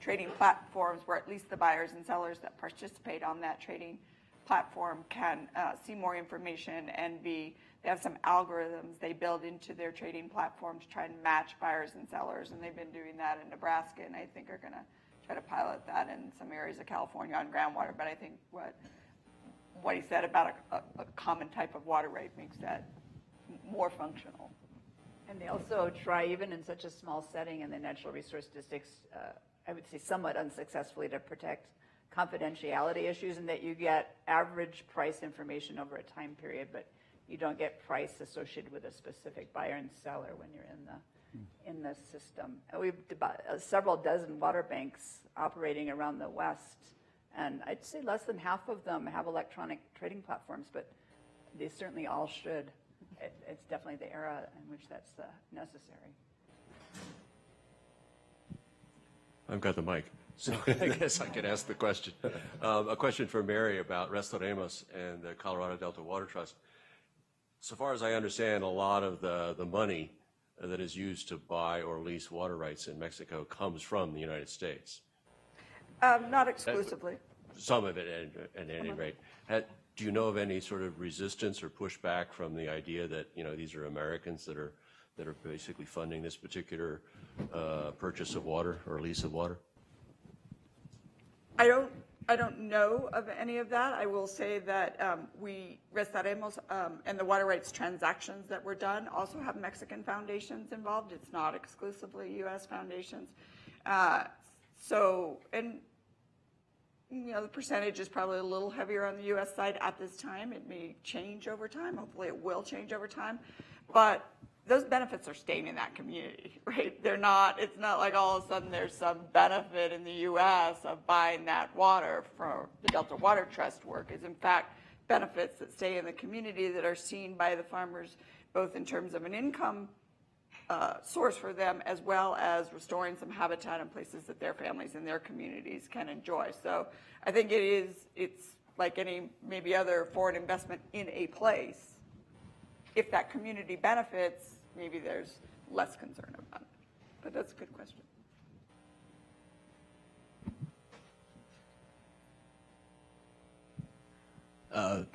trading platforms where at least the buyers and sellers that participate on that trading platform can see more information and they have some algorithms they build into their trading platform to try and match buyers and sellers, and they've been doing that in Nebraska, and I think are going to try to pilot that in some areas of California on groundwater. But I think what he said about a common type of water right makes that more functional. And they also try, even in such a small setting in the natural resource districts, I would say somewhat unsuccessfully, to protect confidentiality issues, and that you get average price information over a time period, but you don't get price associated with a specific buyer and seller when you're in the system. And we've about several dozen water banks operating around the West, and I'd say less than half of them have electronic trading platforms, but they certainly all should. It's definitely the era in which that's necessary. I've got the mic, so I guess I could ask the question. A question for Mary about Restauremus and the Colorado Delta Water Trust. So far as I understand, a lot of the money that is used to buy or lease water rights in Mexico comes from the United States. Not exclusively. Some of it, at any rate. Do you know of any sort of resistance or pushback from the idea that, you know, these are Americans that are basically funding this particular purchase of water or lease of water? I don't know of any of that. I will say that we, Restaremos, and the water rights transactions that were done also have Mexican foundations involved. It's not exclusively U.S. foundations. So, and you know, the percentage is probably a little heavier on the U.S. side at this time. It may change over time. Hopefully it will change over time. But those benefits are staying in that community, right? They're not, it's not like all of a sudden there's some benefit in the U.S. of buying that water for the Delta Water Trust work. Is in fact benefits that stay in the community that are seen by the farmers, both in terms of an income source for them, as well as restoring some habitat in places that their families and their communities can enjoy. So I think it's like any maybe other foreign investment in a place. If that community benefits, maybe there's less concern about it. But that's a good question.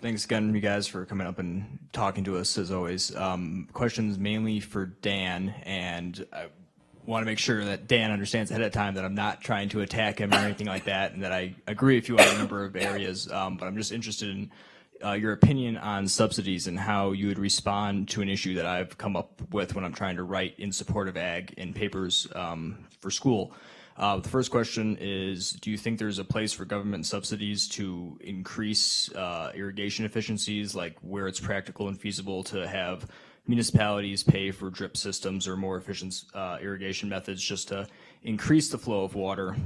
Thanks again, you guys, for coming up and talking to us, as always. Questions mainly for Dan, and I want to make sure that Dan understands ahead of time that I'm not trying to attack him or anything like that, and that I agree with you on a number of areas, but I'm just interested in your opinion on subsidies and how you would respond to an issue that I've come up with when I'm trying to write in support of ag in papers for school. The first question is, do you think there's a place for government subsidies to increase irrigation efficiencies, like where it's practical and feasible to have municipalities pay for drip systems or more efficient irrigation methods just to increase the flow of water?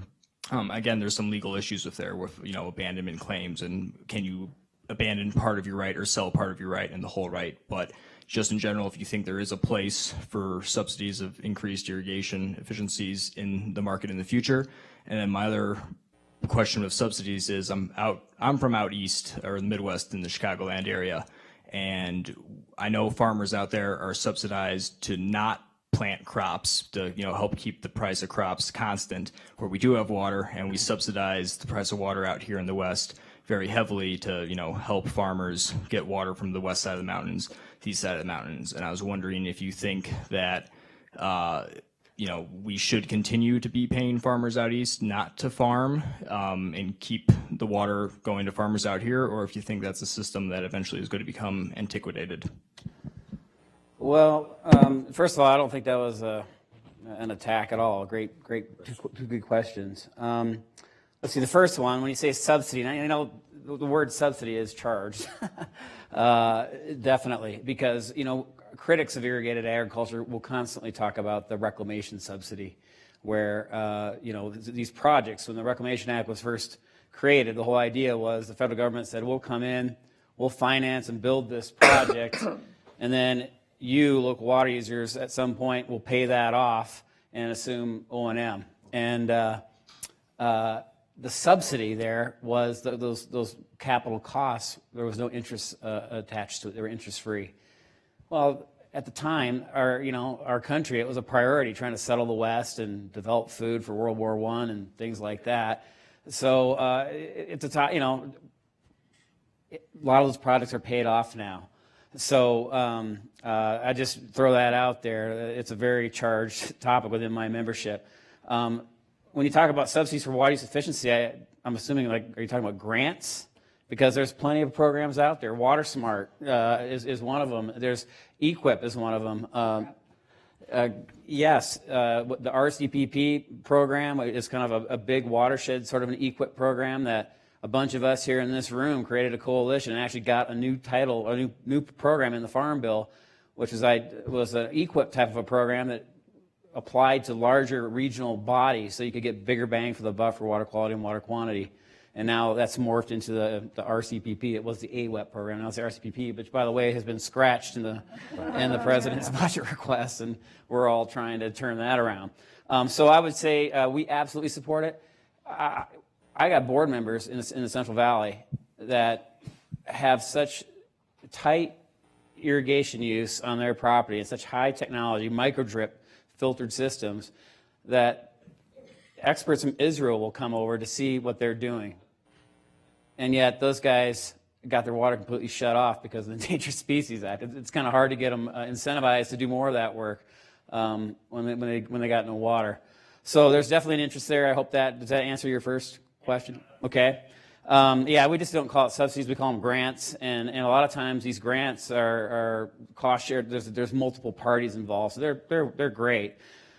Again, there's some legal issues with there with, you know, abandonment claims, and can you abandon part of your right or sell part of your right and the whole right? But just in general, if you think there is a place for subsidies of increased irrigation efficiencies in the market in the future. And then my other question with subsidies is, I'm from out east, or the Midwest, in the Chicagoland area, and I know farmers out there are subsidized to not plant crops to, you know, help keep the price of crops constant, where we do have water, and we subsidize the price of water out here in the West very heavily to, you know, help farmers get water from the west side of the mountains, the east side of the mountains. And I was wondering if you think that, you know, we should continue to be paying farmers out east not to farm and keep the water going to farmers out here, or if you think that's a system that eventually is going to become antiquated. Well, first of all, I don't think that was an attack at all. Two good questions. Let's see, the first one, when you say subsidy, and I know the word subsidy is charged, definitely, because, you know, critics of irrigated agriculture will constantly talk about the reclamation subsidy, where, you know, these projects, when the Reclamation Act was first created, the whole idea was the federal government said, we'll come in, we'll finance and build this project, and then you, local water users, at some point will pay that off and assume O&M. And the subsidy there was those capital costs. There was no interest attached to it. They were interest-free. Well, at the time, our country, it was a priority trying to settle the West and develop food for World War I and things like that. So at the time, you know, a lot of those projects are paid off now. So I just throw that out there. It's a very charged topic within my membership. When you talk about subsidies for water use efficiency, I'm assuming, like, are you talking about grants? Because there's plenty of programs out there. Water Smart is one of them. There's EQIP is one of them. Yes, the RCPP program is kind of a big watershed, sort of an EQIP program that a bunch of us here in this room created a coalition and actually got a new title, a new program in the Farm Bill, which was an EQIP type of a program that applied to larger regional bodies so you could get bigger bang for the buck for water quality and water quantity. And now that's morphed into the RCPP. It was the AWEP program, now it's the RCPP, which, by the way, has been scratched in the president's budget request, and we're all trying to turn that around. So I would say we absolutely support it. I got board members in the Central Valley that have such tight irrigation use on their property and such high technology, micro-drip filtered systems, that experts from Israel will come over to see what they're doing. And yet those guys got their water completely shut off because of the Endangered Species Act. It's kind of hard to get them incentivized to do more of that work when they got no water. So there's definitely an interest there. I hope does that answer your first question? Okay. Yeah, we just don't call it subsidies, we call them grants, and a lot of times these grants are cost shared. There's multiple parties involved, so they're great.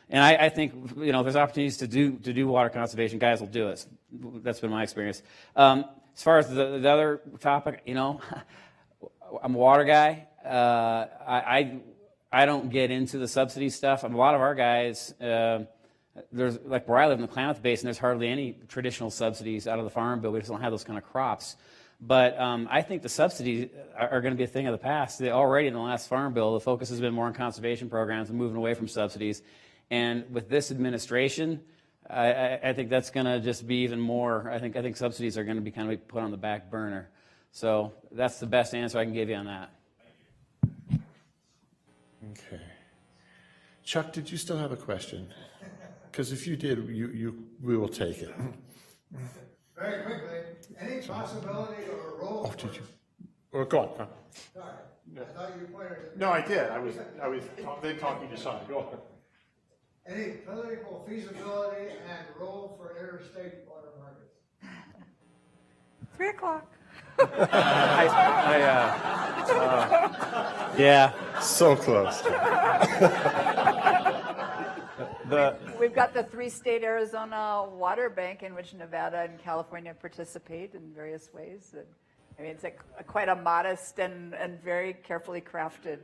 And I think, you know, if there's opportunities to do water conservation, guys will do it. That's been my experience. As far as the other topic, you know, I'm a water guy. I don't get into the subsidy stuff. A lot of our guys, there's, like where I live in the Klamath Basin, there's hardly any traditional subsidies out of the Farm Bill. We just don't have those kind of crops. But I think the subsidies are going to be a thing of the past. Already in the last Farm Bill, the focus has been more on conservation programs and moving away from subsidies. And with this administration, I think that's going to just be even more. I think subsidies are going to be kind of put on the back burner. So that's the best answer I can give you on that. Okay. Chuck, did you still have a question? Because if you did, we will take it. Very quickly, any possibility or role? Oh, did you? Or go on. Sorry, I thought you pointed it. No, I did. I was then talking to Sean. Go on. Any political feasibility and role for interstate water markets? 3 o'clock. Yeah. So close. We've got the 3-state Arizona Water Bank in which Nevada and California participate in various ways. And, I mean, it's quite a modest and very carefully crafted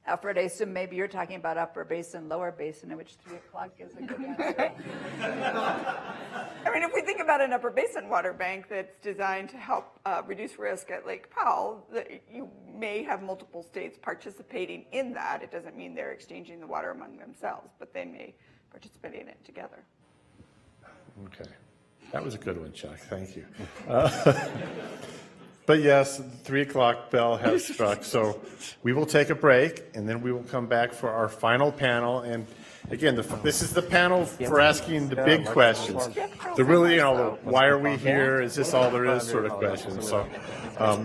effort. I assume maybe you're talking about upper basin, lower basin, in which 3 o'clock is a good answer. I mean, if we think about an upper basin water bank that's designed to help reduce risk at Lake Powell, you may have multiple states participating in that. It doesn't mean they're exchanging the water among themselves, but they may participate in it together. Okay. That was a good one, Chuck. Thank you. But yes, 3 o'clock bell has struck. So we will take a break, and then we will come back for our final panel. And again, this is the panel for asking the big questions. The really, why are we here? Is this all there is sort of questions? So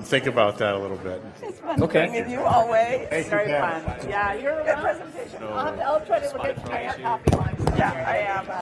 think about that a little bit. It's fun being with you always. It's very fun. Yeah, you're Good presentation. I'll try to look at my coffee lunch. Yeah, I am.